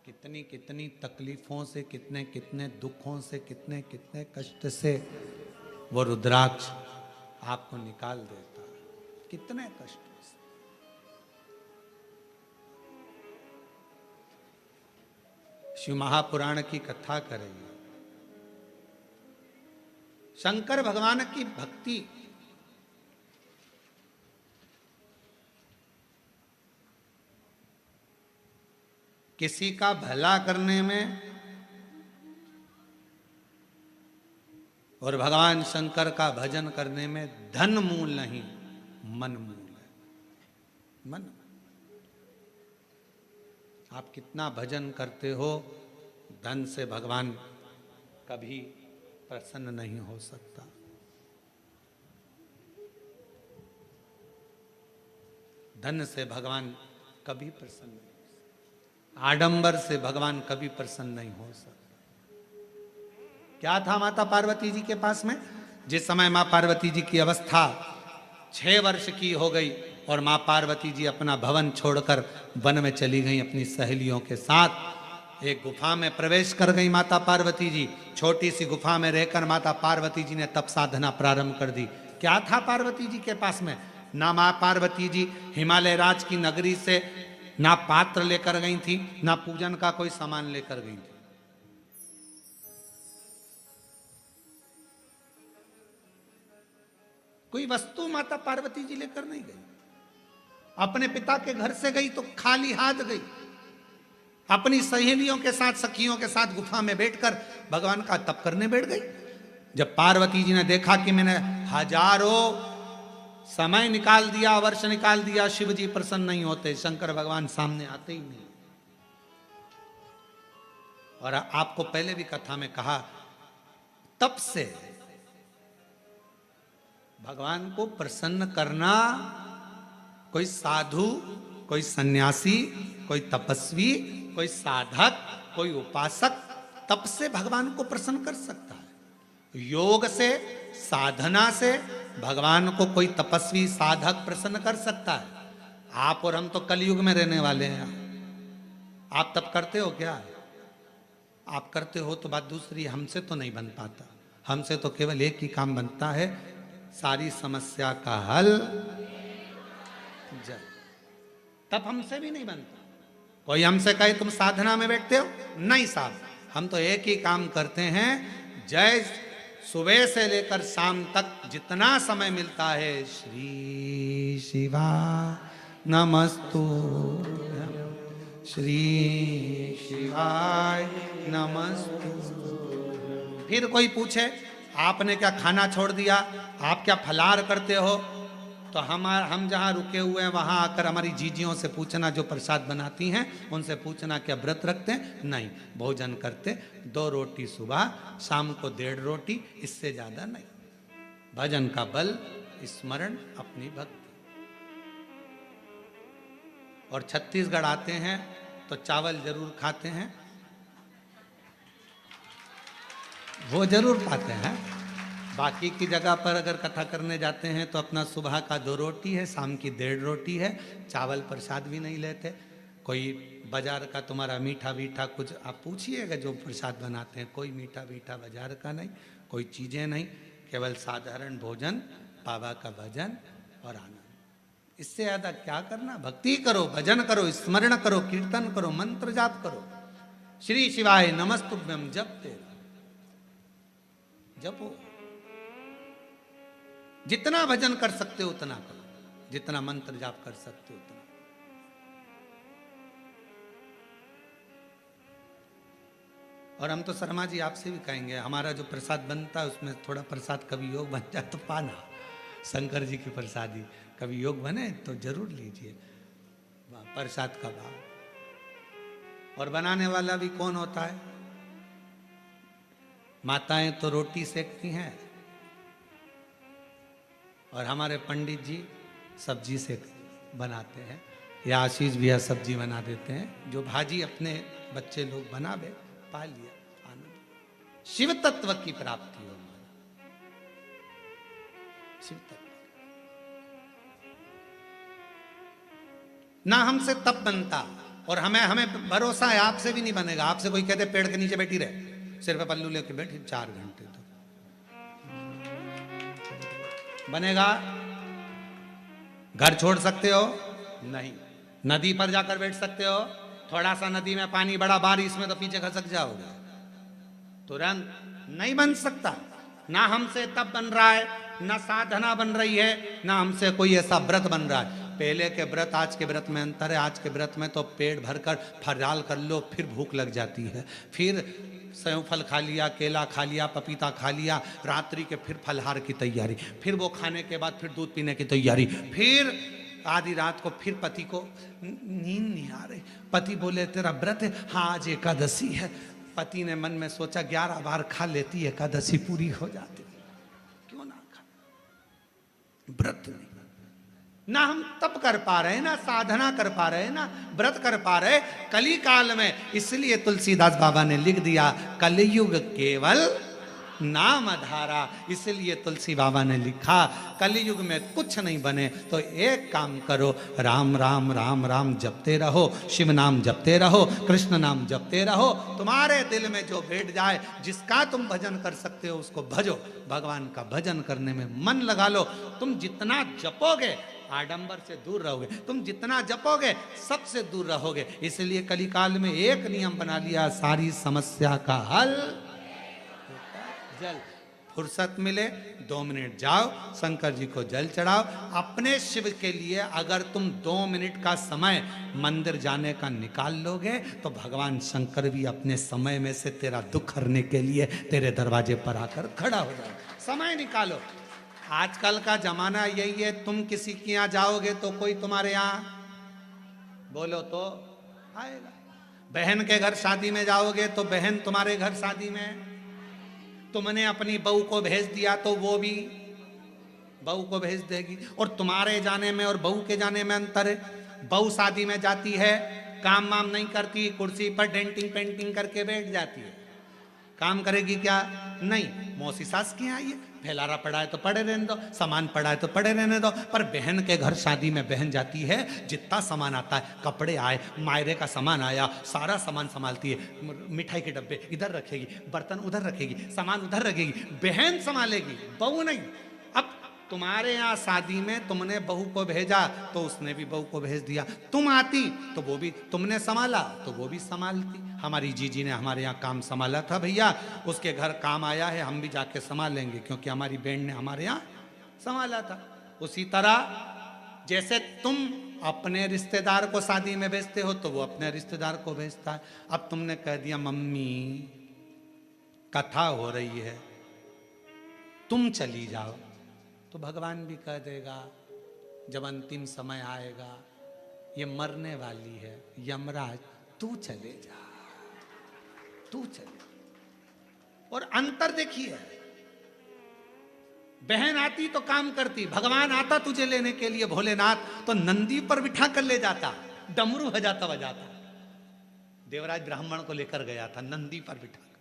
कितनी कितनी तकलीफों से, कितने कितने दुखों से, कितने कितने कष्ट से वो रुद्राक्ष आपको निकाल देता है, कितने कष्टों से। शिव महापुराण की कथा करेंगे। शंकर भगवान की भक्ति किसी का भला करने में और भगवान शंकर का भजन करने में धन मूल नहीं, मन मूल है। मन, आप कितना भजन करते हो, धन से भगवान कभी प्रसन्न नहीं हो सकता। धन से भगवान कभी प्रसन्न नहीं, आडंबर से भगवान कभी प्रसन्न नहीं हो सकता। क्या था माता पार्वती जी के पास में? जिस समय मां पार्वती जी की अवस्था 6 वर्ष की हो गई और मां पार्वती जी अपना भवन छोड़कर वन में चली गई अपनी सहेलियों के साथ। एक गुफा में प्रवेश कर गई माता पार्वती जी। छोटी सी गुफा में रहकर माता पार्वती जी ने तप साधना प्रारंभ कर दी। क्या था पार्वती जी के पास में? ना मां पार्वती जी हिमालय राज की नगरी से ना पात्र लेकर गई थी, ना पूजन का कोई सामान लेकर गई थी। कोई वस्तु माता पार्वती जी लेकर नहीं गई। अपने पिता के घर से गई तो खाली हाथ गई। अपनी सहेलियों के साथ, सखियों के साथ गुफा में बैठकर भगवान का तप करने बैठ गई। जब पार्वती जी ने देखा कि मैंने हजारों समय निकाल दिया, वर्ष निकाल दिया, शिव जी प्रसन्न नहीं होते, शंकर भगवान सामने आते ही नहीं। और आपको पहले भी कथा में कहा, तप से भगवान को प्रसन्न करना कोई साधु, कोई सन्यासी, कोई तपस्वी, कोई साधक, कोई उपासक तप से भगवान को प्रसन्न कर सकता है। योग से, साधना से भगवान को कोई तपस्वी साधक प्रसन्न कर सकता है। आप और हम तो कलयुग में रहने वाले हैं। आप तप करते हो क्या? आप करते हो तो बात दूसरी, हमसे तो नहीं बन पाता। हमसे तो केवल एक ही काम बनता है, सारी समस्या का हल जल। तब हमसे भी नहीं बनता। कोई हमसे कहे तुम साधना में बैठते हो, नहीं साहब, हम तो एक ही काम करते हैं, जय सुबह से लेकर शाम तक जितना समय मिलता है, श्री शिवा नमस्तु, श्री शिवाय नमस्तु। फिर कोई पूछे आपने क्या खाना छोड़ दिया, आप क्या फलाहार करते हो, तो हम जहाँ रुके हुए हैं वहाँ आकर हमारी जीजियों से पूछना, जो प्रसाद बनाती हैं उनसे पूछना क्या व्रत रखते हैं? नहीं, भोजन करते 2 रोटी सुबह, शाम को 1.5 रोटी, इससे ज़्यादा नहीं। भजन का बल, स्मरण, अपनी भक्ति। और छत्तीसगढ़ आते हैं तो चावल जरूर खाते हैं, वो जरूर पाते हैं। बाकी की जगह पर अगर कथा करने जाते हैं तो अपना सुबह का 2 रोटी है, शाम की 1.5 रोटी है, चावल प्रसाद भी नहीं लेते। कोई बाजार का तुम्हारा मीठा वीठा कुछ आप पूछिएगा, जो प्रसाद बनाते हैं कोई मीठा वीठा बाजार का नहीं, कोई चीज़ें नहीं, केवल साधारण भोजन, बाबा का भजन और आनंद। इससे ज़्यादा क्या करना? भक्ति करो, भजन करो, स्मरण करो, कीर्तन करो, मंत्र जाप करो, श्री शिवाय नमस्तुभ्यम जपते रहो, जपो। जितना भजन कर सकते हो उतना करो, जितना मंत्र जाप कर सकते हो उतना। और हम तो शर्मा जी आपसे भी कहेंगे, हमारा जो प्रसाद बनता है उसमें थोड़ा प्रसाद कभी योग बन जाए तो पाना, शंकर जी की प्रसादी कभी योग बने तो जरूर लीजिए प्रसाद का भाव। और बनाने वाला भी कौन होता है? माताएं तो रोटी सेकती हैं और हमारे पंडित जी सब्जी से बनाते हैं, या आशीष भैया सब्जी बना देते हैं। जो भाजी अपने बच्चे लोग बनावे, पा लिया आनंद। शिव तत्व की प्राप्ति हो, शिव तत्व। ना हमसे तब बनता, और हमें भरोसा है आपसे भी नहीं बनेगा। आपसे कोई कहते पेड़ के नीचे बैठी रहे, सिर पे पल्लू लेके बैठी 4 घंटे, तो बनेगा? घर छोड़ सकते हो? नहीं। नदी पर जाकर बैठ सकते हो? थोड़ा सा नदी में पानी बड़ा, बारिश में तो पीछे खसक जाओगे, तुरंत नहीं बन सकता। ना हमसे तब बन रहा है, ना साधना बन रही है, ना हमसे कोई ऐसा व्रत बन रहा है। पहले के व्रत आज के व्रत में अंतर है। आज के व्रत में तो पेट भरकर फराल कर लो, फिर भूख लग जाती है, फिर सेव फल खा लिया, केला खा लिया, पपीता खा लिया, रात्रि के फिर फलहार की तैयारी, फिर वो खाने के बाद फिर दूध पीने की तैयारी, फिर आधी रात को फिर पति को नींद नहीं आ रही, पति बोले तेरा व्रत है, हाँ आज एकादशी है। पति ने मन में सोचा 11 बार खा लेती, एकादशी पूरी हो जाती, क्यों ना खा। व्रत नहीं, ना हम तप कर पा रहे, ना साधना कर पा रहे, ना व्रत कर पा रहे कली काल में। इसलिए तुलसीदास बाबा ने लिख दिया, कलयुग केवल नाम धारा। इसलिए तुलसी बाबा ने लिखा, कलयुग में कुछ नहीं बने तो एक काम करो, राम राम राम राम जपते रहो, शिव नाम जपते रहो, कृष्ण नाम जपते रहो। तुम्हारे दिल में जो बैठ जाए, जिसका तुम भजन कर सकते हो उसको भजो। भगवान का भजन करने में मन लगा लो। तुम जितना जपोगे आडंबर से दूर रहोगे, तुम जितना जपोगे सबसे दूर रहोगे। इसलिए कलिकाल में एक नियम बना लिया, सारी समस्या का हल जल। फुर्सत मिले 2 मिनट जाओ, शंकर जी को जल चढ़ाओ। अपने शिव के लिए अगर तुम 2 मिनट का समय मंदिर जाने का निकाल लोगे तो भगवान शंकर भी अपने समय में से तेरा दुख हरने के लिए तेरे दरवाजे पर आकर खड़ा हो जाए। समय निकालो। आजकल का जमाना यही है, तुम किसी के यहाँ जाओगे तो कोई तुम्हारे यहाँ बोलो तो आएगा। बहन के घर शादी में जाओगे तो बहन तुम्हारे घर शादी में, तुमने अपनी बहू को भेज दिया तो वो भी बहू को भेज देगी। और तुम्हारे जाने में और बहू के जाने में अंतर है। बहू शादी में जाती है, काम वाम नहीं करती, कुर्सी पर डेंटिंग पेंटिंग करके बैठ जाती है। काम करेगी क्या? नहीं। मौसी सास के यहाँ आई है, फैलारा पड़ा है तो पड़े रहने दो, सामान पड़ा है तो पड़े रहने दो। पर बहन के घर शादी में बहन जाती है, जितना सामान आता है, कपड़े आए, मायरे का सामान आया, सारा सामान संभालती है। मिठाई के डब्बे इधर रखेगी, बर्तन उधर रखेगी, सामान उधर रखेगी, बहन संभालेगी, बहू नहीं। अब तुम्हारे यहाँ शादी में तुमने बहू को भेजा तो उसने भी बहू को भेज दिया, तुम आती तो वो भी, तुमने संभाला तो वो भी संभालती। हमारी जीजी ने हमारे यहाँ काम संभाला था भैया, उसके घर काम आया है, हम भी जाके संभाल लेंगे क्योंकि हमारी बहन ने हमारे यहाँ संभाला था। उसी तरह जैसे तुम अपने रिश्तेदार को शादी में भेजते हो तो वो अपने रिश्तेदार को भेजता है। अब तुमने कह दिया मम्मी कथा हो रही है तुम चली जाओ, तो भगवान भी कह देगा जब अंतिम समय आएगा ये मरने वाली है, यमराज तू चले जा, तू चले। और अंतर देखिए, बहन आती तो काम करती, भगवान आता तुझे लेने के लिए भोलेनाथ तो नंदी पर बिठा कर ले जाता, डमरू बजाता बजाता। देवराज ब्राह्मण को लेकर गया था नंदी पर बिठा कर,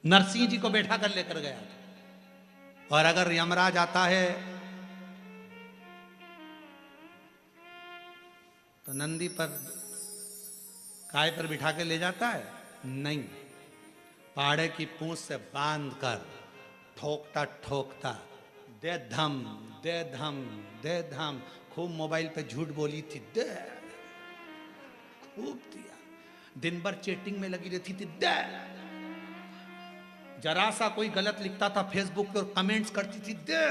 नरसिंह जी को बैठा कर लेकर गया था। और अगर यमराज आता है तो नंदी पर काय पर बिठा के ले जाता है? नहीं, पाड़े की पूंछ से बांध कर ठोकता ठोकता दे धम दे धम दे धम। खूब मोबाइल पे झूठ बोली थी, दे, खूब दिया। दिन भर चैटिंग में लगी रहती थी, दे। जरा सा कोई गलत लिखता था फेसबुक पे और कमेंट्स करती थी, दे।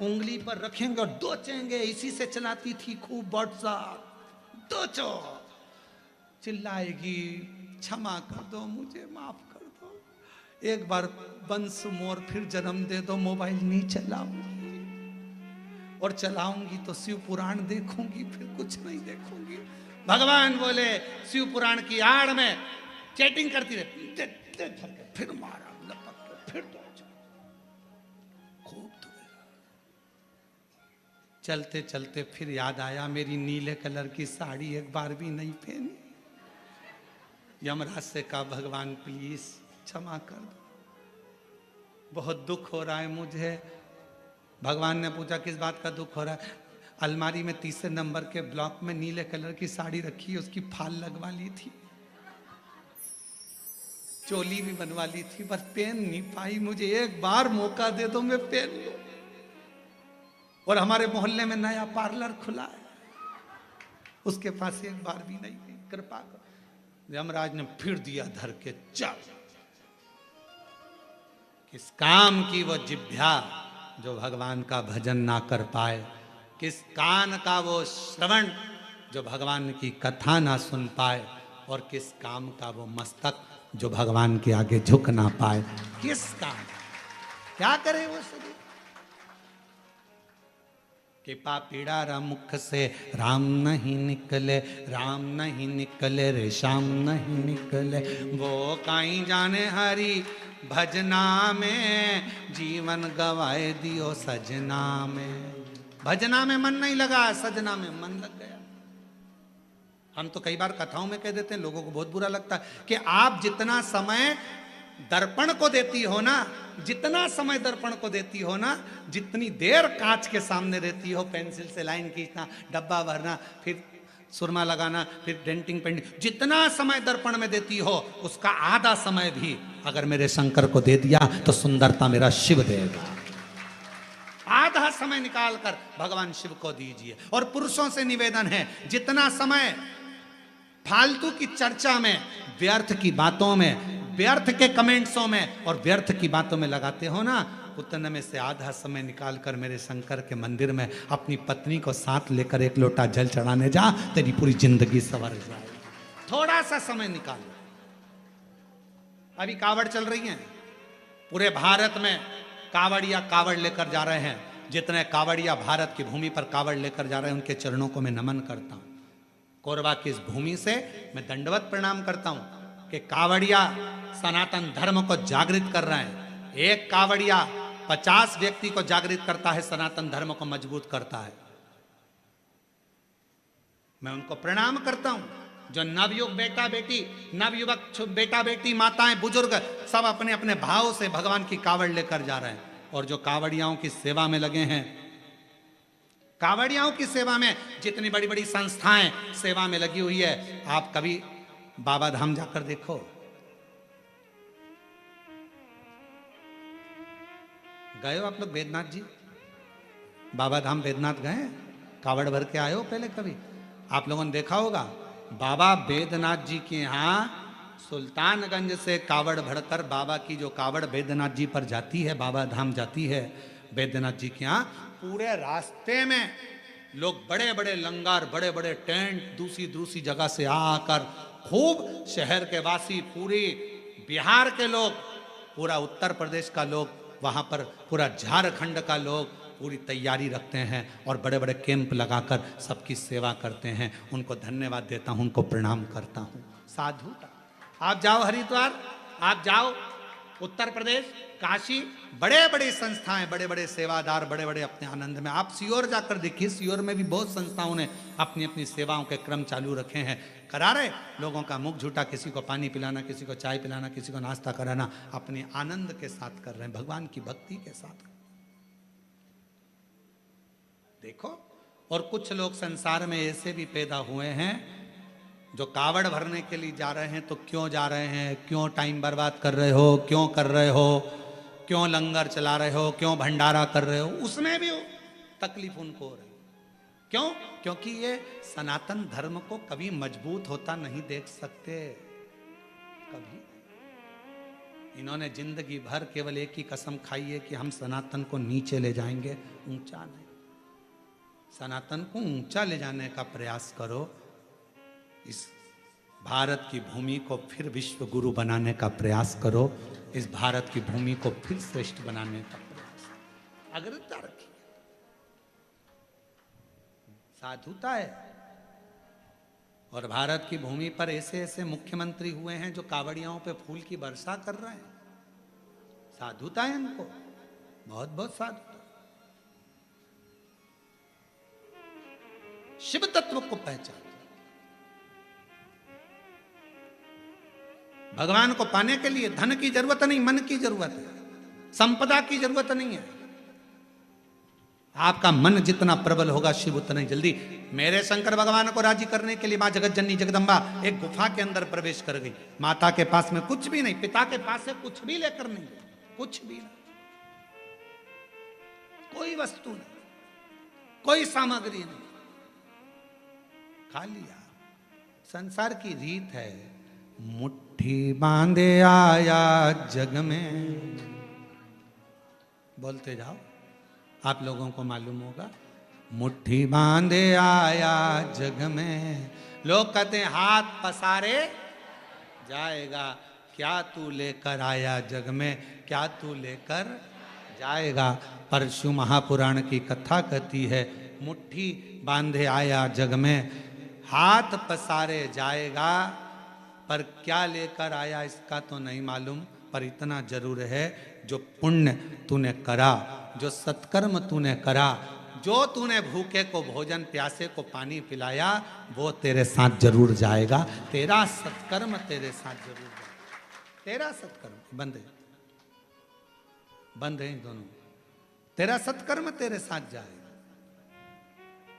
उंगली पर रखेंगे और दोचेंगे, इसी से चलाती थी खूब व्हाट्सएप, दोचो। चिल्लाएगी क्षमा कर दो, मुझे माफ कर दो, एक बार वंस मोर फिर जन्म दे दो, मोबाइल नहीं चलाऊंगी, और चलाऊंगी तो शिव पुराण देखूंगी, फिर कुछ नहीं देखूंगी। भगवान बोले शिव पुराण की आड़ में चैटिंग करती रहती, दे, दे, दे, फिर मारा लपक के, फिर दो, खूब धोया। चलते चलते फिर याद आया मेरी नीले कलर की साड़ी एक बार भी नहीं पहनी। यमराज से कहा भगवान प्लीज क्षमा कर दो, बहुत दुख हो रहा है मुझे। भगवान ने पूछा किस बात का दुख हो रहा है? अलमारी में तीसरे नंबर के ब्लॉक में नीले कलर की साड़ी रखी, उसकी फाल लगवा ली थी, चोली भी बनवा ली थी, बस पहन नहीं पाई, मुझे एक बार मौका दे दो मैं पहन लूं। और हमारे मोहल्ले में नया पार्लर खुला है, उसके पास एक बार भी नहीं गई, कृपा करो। यमराज ने फिर दिया धर के, चल। किस काम की वो जिह्वा जो भगवान का भजन ना कर पाए, किस कान का वो श्रवण जो भगवान की कथा ना सुन पाए, और किस काम का वो मस्तक जो भगवान के आगे झुक ना पाए। किस काम, क्या करे वो शरीर? कि पापीड़ा मुख से राम नहीं निकले, राम नहीं निकले रे श्याम नहीं निकले, वो काई जाने हरि भजना में, जीवन गवाए दियो सजना में। भजना में मन नहीं लगा, सजना में मन लग गया। हम तो कई बार कथाओं में कह देते हैं, लोगों को बहुत बुरा लगता है कि आप जितना समय दर्पण को देती हो ना, जितना समय दर्पण को देती हो ना, जितनी देर कांच के सामने रहती हो, पेंसिल से लाइन खींचना, डब्बा भरना, फिर सुरमा लगाना, फिर डेंटिंग पेंटिंग, जितना समय दर्पण में देती हो उसका आधा समय भी अगर मेरे शंकर को दे दिया तो सुंदरता मेरा शिव देगा। आधा समय निकाल कर भगवान शिव को दीजिए। और पुरुषों से निवेदन है, जितना समय फालतू की चर्चा में, व्यर्थ की बातों में, व्यर्थ के कमेंट्सों में और व्यर्थ की बातों में लगाते हो ना, उतने में से आधा समय निकाल कर मेरे शंकर के मंदिर में अपनी पत्नी को साथ लेकर एक लोटा जल चढ़ाने जा, तेरी पूरी जिंदगी संवर जाएगी। थोड़ा सा समय निकाल। अभी कावड़ चल रही है, पूरे भारत में कावड़िया कावड़ लेकर जा रहे हैं। जितने कावड़िया भारत की भूमि पर कावड़ लेकर जा रहे हैं, उनके चरणों को मैं नमन करता हूं। कोरबा की इस भूमि से मैं दंडवत प्रणाम करता हूं कि कावड़िया सनातन धर्म को जागृत कर रहे हैं। एक कावड़िया 50 व्यक्ति को जागृत करता है, सनातन धर्म को मजबूत करता है। मैं उनको प्रणाम करता हूं, जो नवयुग बेटा बेटी, नवयुवक बेटा बेटी, माताएं बुजुर्ग सब अपने अपने भाव से भगवान की कावड़ लेकर जा रहे हैं। और जो कावड़ियाओं की सेवा में लगे हैं, कावड़ियाओं की सेवा में जितनी बड़ी बड़ी संस्थाएं सेवा में लगी हुई है, आप कभी बाबा धाम जाकर देखो। गए हो आप लोग बैद्यनाथ जी? बाबा धाम बैद्यनाथ गए हैं? कावड़ भर के आए हो पहले कभी? आप लोगों ने देखा होगा बाबा बैद्यनाथ जी के यहाँ सुल्तानगंज से कावड़ भरकर बाबा की जो कावड़ बैद्यनाथ जी पर जाती है, बाबा धाम जाती है बैद्यनाथ जी के यहाँ, पूरे रास्ते में लोग बड़े बड़े लंगर, बड़े बड़े टेंट दूसरी दूसरी जगह से आकर खूब शहर के वासी, पूरी बिहार के लोग, पूरा उत्तर प्रदेश का लोग, वहाँ पर पूरा झारखंड का लोग पूरी तैयारी रखते हैं और बड़े बड़े कैंप लगाकर सबकी सेवा करते हैं। उनको धन्यवाद देता हूँ, उनको प्रणाम करता हूँ। साधु आप जाओ हरिद्वार, आप जाओ उत्तर प्रदेश, काशी, बड़े बड़े संस्थाएं, बड़े बड़े सेवादार, बड़े बड़े अपने आनंद में। आप सीहोर जाकर देखिए, सीहोर में भी बहुत संस्थाओं ने अपनी अपनी सेवाओं के क्रम चालू रखे हैं। करा रहे लोगों का मुख झूठा, किसी को पानी पिलाना, किसी को चाय पिलाना, किसी को नाश्ता कराना, अपने आनंद के साथ कर रहे हैं, भगवान की भक्ति के साथ। देखो, और कुछ लोग संसार में ऐसे भी पैदा हुए हैं जो कावड़ भरने के लिए जा रहे हैं। तो क्यों जा रहे हैं, क्यों टाइम बर्बाद कर रहे हो, क्यों कर रहे हो, क्यों लंगर चला रहे हो, क्यों भंडारा कर रहे हो, उसमें भी तकलीफ उनको हो रही। क्यों? क्योंकि ये सनातन धर्म को कभी मजबूत होता नहीं देख सकते, कभी। इन्होंने जिंदगी भर केवल एक ही कसम खाई है कि हम सनातन को नीचे ले जाएंगे, ऊंचा नहीं। सनातन को ऊंचा ले जाने का प्रयास करो। इस भारत की भूमि को फिर विश्व गुरु बनाने का प्रयास करो। इस भारत की भूमि को फिर श्रेष्ठ बनाने का प्रयास, अग्रता रखिए। साधुता है। और भारत की भूमि पर ऐसे ऐसे मुख्यमंत्री हुए हैं जो कावड़ियाओं पे फूल की वर्षा कर रहे हैं। साधुता है इनको, बहुत बहुत साधुता। शिव तत्व को पहचान। भगवान को पाने के लिए धन की जरूरत नहीं, मन की जरूरत है, संपदा की जरूरत नहीं है। आपका मन जितना प्रबल होगा, शिव उतना ही जल्दी। मेरे शंकर भगवान को राजी करने के लिए मां जगत जननी जगदम्बा एक गुफा के अंदर प्रवेश कर गई। माता के पास में कुछ भी नहीं, पिता के पास से कुछ भी लेकर नहीं, कुछ भी नहीं, कोई वस्तु नहीं, कोई सामग्री नहीं, खा लिया। संसार की रीत है, मुट्ठी बांधे आया जग में। बोलते जाओ, आप लोगों को मालूम होगा। मुट्ठी बांधे आया जग में, लोग कहते हैं हाथ पसारे जाएगा। क्या तू लेकर आया जग में, क्या तू लेकर जाएगा। परशु महापुराण की कथा कहती है, मुट्ठी बांधे आया जग में, हाथ पसारे जाएगा, पर क्या लेकर आया इसका तो नहीं मालूम। पर इतना जरूर है, जो पुण्य तूने करा, जो सत्कर्म तूने करा, जो तूने भूखे को भोजन, प्यासे को पानी पिलाया, वो तेरे साथ जरूर जाएगा। तेरा सत्कर्म तेरे साथ जरूर जाएगा। तेरा सत्कर्म बंद है, बंद है दोनों। तेरा सत्कर्म तेरे साथ जाएगा,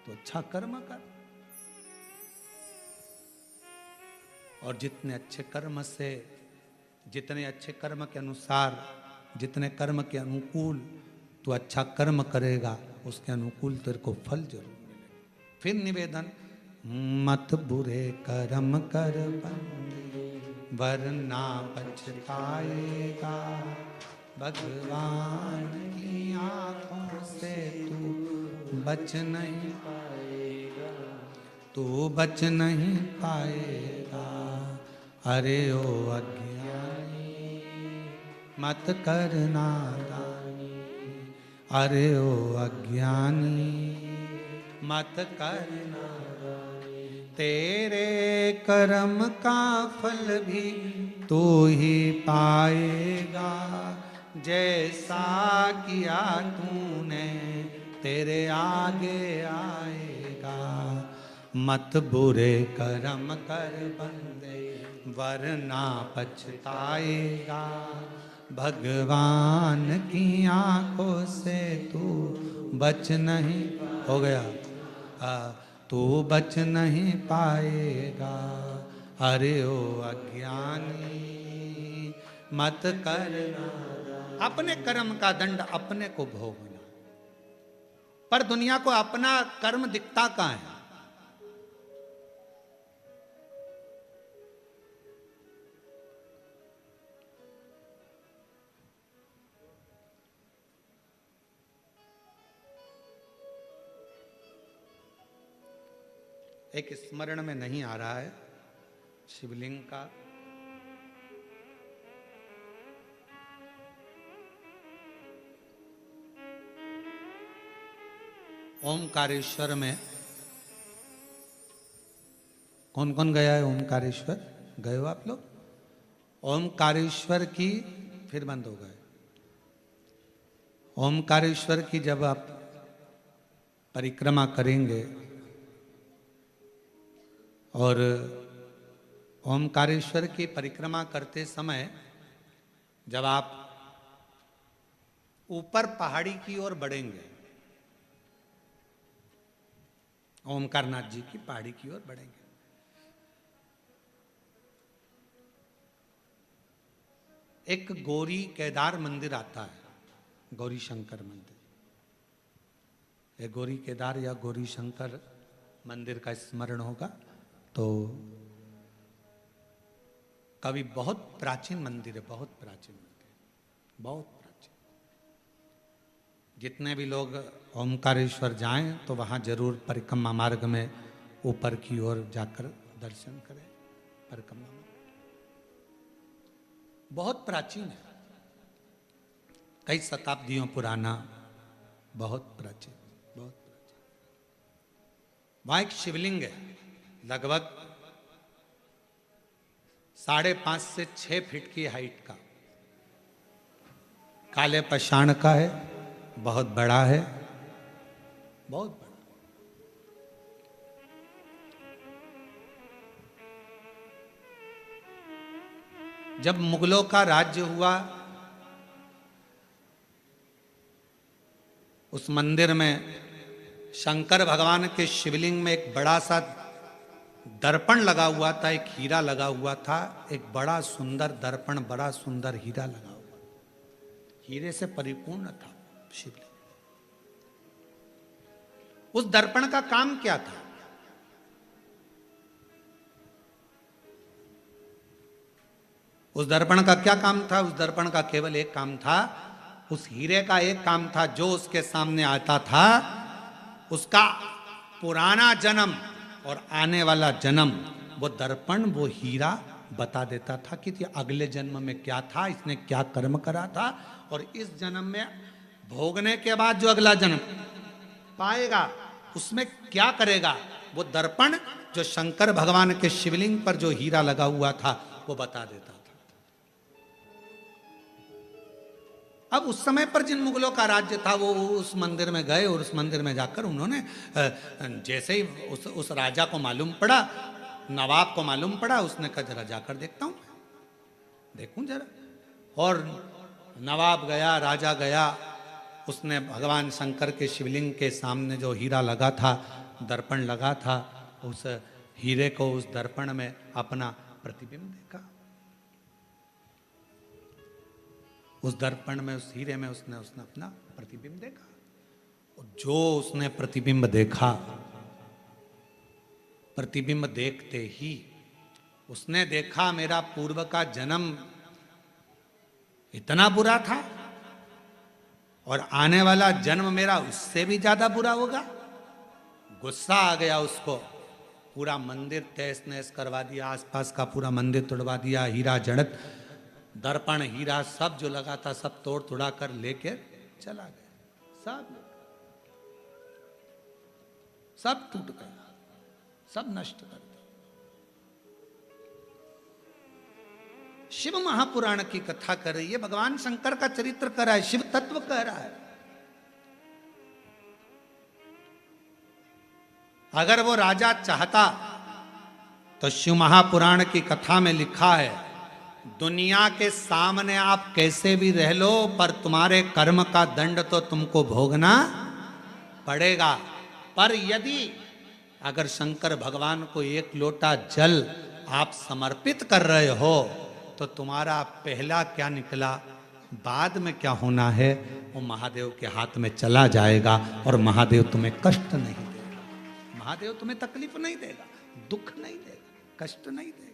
तो अच्छा कर्म कर। और जितने अच्छे कर्म से, जितने अच्छे कर्म के अनुसार, जितने कर्म के अनुकूल तो अच्छा कर्म करेगा, उसके अनुकूल तेरे को फल जरूर मिलेगा। फिर निवेदन, मत बुरे कर्म कर बंदे, वरना पछताएगा। भगवान की आंखों से तू बच नहीं पाएगा, तू बच नहीं पाएगा। अरे ओ अज्ञानी मत करना दानी, अरे ओ अज्ञानी मत करना दानी। तेरे कर्म का फल भी तू ही पाएगा, जैसा किया तूने तेरे आगे आएगा। मत बुरे कर्म कर बंदे, वरना पछताएगा। भगवान की आंखों से तू बच नहीं, हो गया, तू बच नहीं पाएगा। अरे ओ अज्ञानी मत करना। अपने कर्म का दंड अपने को भोगना, पर दुनिया को अपना कर्म दिखता कहाँ है? एक स्मरण में नहीं आ रहा है शिवलिंग का। ओमकारेश्वर में कौन कौन गया है? ओमकारेश्वर गए हो आप लोग? ओमकारेश्वर की फिर बंद हो गए। ओमकारेश्वर की जब आप परिक्रमा करेंगे और ओमकारेश्वर की परिक्रमा करते समय जब आप ऊपर पहाड़ी की ओर बढ़ेंगे, ओमकारनाथ जी की पहाड़ी की ओर बढ़ेंगे, एक गौरी केदार मंदिर आता है, गौरी शंकर मंदिर। ये गौरी केदार या गौरी शंकर मंदिर का स्मरण होगा तो कभी बहुत प्राचीन मंदिर है, बहुत प्राचीन मंदिर, बहुत प्राचीन। जितने भी लोग ओमकारेश्वर जाएं तो वहां जरूर परिक्रमा मार्ग में ऊपर की ओर जाकर दर्शन करें। परिक्रमा बहुत प्राचीन है, कई शताब्दियों पुराना, बहुत प्राचीन, बहुत प्राचीन। वहां एक शिवलिंग है, लगभग 5.5 से 6 फीट की हाइट का, काले पाषाण का है, बहुत बड़ा है, बहुत बड़ा। जब मुगलों का राज्य हुआ, उस मंदिर में शंकर भगवान के शिवलिंग में एक बड़ा सा दर्पण लगा हुआ था, एक हीरा लगा हुआ था, एक बड़ा सुंदर दर्पण, बड़ा सुंदर हीरा लगा हुआ, हीरे से परिपूर्ण था शिवलिंग। उस दर्पण का काम क्या था? उस दर्पण का क्या काम था? उस दर्पण का केवल एक काम था, उस हीरे का एक काम था, जो उसके सामने आता था उसका पुराना जन्म और आने वाला जन्म वो दर्पण, वो हीरा बता देता था कि अगले जन्म में क्या था, इसने क्या कर्म करा था, और इस जन्म में भोगने के बाद जो अगला जन्म पाएगा उसमें क्या करेगा। वो दर्पण जो शंकर भगवान के शिवलिंग पर जो हीरा लगा हुआ था वो बता देता था। अब उस समय पर जिन मुगलों का राज्य था वो उस मंदिर में गए और उस मंदिर में जाकर उन्होंने जैसे ही उस राजा को मालूम पड़ा, नवाब को मालूम पड़ा, उसने कहा जरा जाकर देखता हूं, देखूं जरा। और नवाब गया, राजा गया, उसने भगवान शंकर के शिवलिंग के सामने जो हीरा लगा था, दर्पण लगा था, उस हीरे को उस दर्पण में अपना प्रतिबिंब देखा। उस दर्पण में, उस हीरे में उसने अपना प्रतिबिंब देखा। और जो उसने प्रतिबिंब देखा, प्रतिबिंब देखते ही उसने देखा मेरा पूर्व का जन्म इतना बुरा था और आने वाला जन्म मेरा उससे भी ज्यादा बुरा होगा। गुस्सा आ गया उसको, पूरा मंदिर तहस नहस करवा दिया, आसपास का पूरा मंदिर तोड़वा दिया, हीरा जड़त, दर्पण, हीरा सब जो लगा था सब तोड़ तोड़ा कर लेके चला गया। सब टूट गया, सब नष्ट कर दिया। शिव महापुराण की कथा कर रही है, भगवान शंकर का चरित्र कर रहा है, शिव तत्व कह रहा है। अगर वो राजा चाहता तो शिव महापुराण की कथा में लिखा है, दुनिया के सामने आप कैसे भी रह लो पर तुम्हारे कर्म का दंड तो तुमको भोगना पड़ेगा। पर यदि अगर शंकर भगवान को एक लोटा जल आप समर्पित कर रहे हो तो तुम्हारा पहला क्या निकला? बाद में क्या होना है वो महादेव के हाथ में चला जाएगा और महादेव तुम्हें कष्ट नहीं देगा, महादेव तुम्हें तकलीफ नहीं देगा, दुख नहीं देगा, कष्ट नहीं देगा।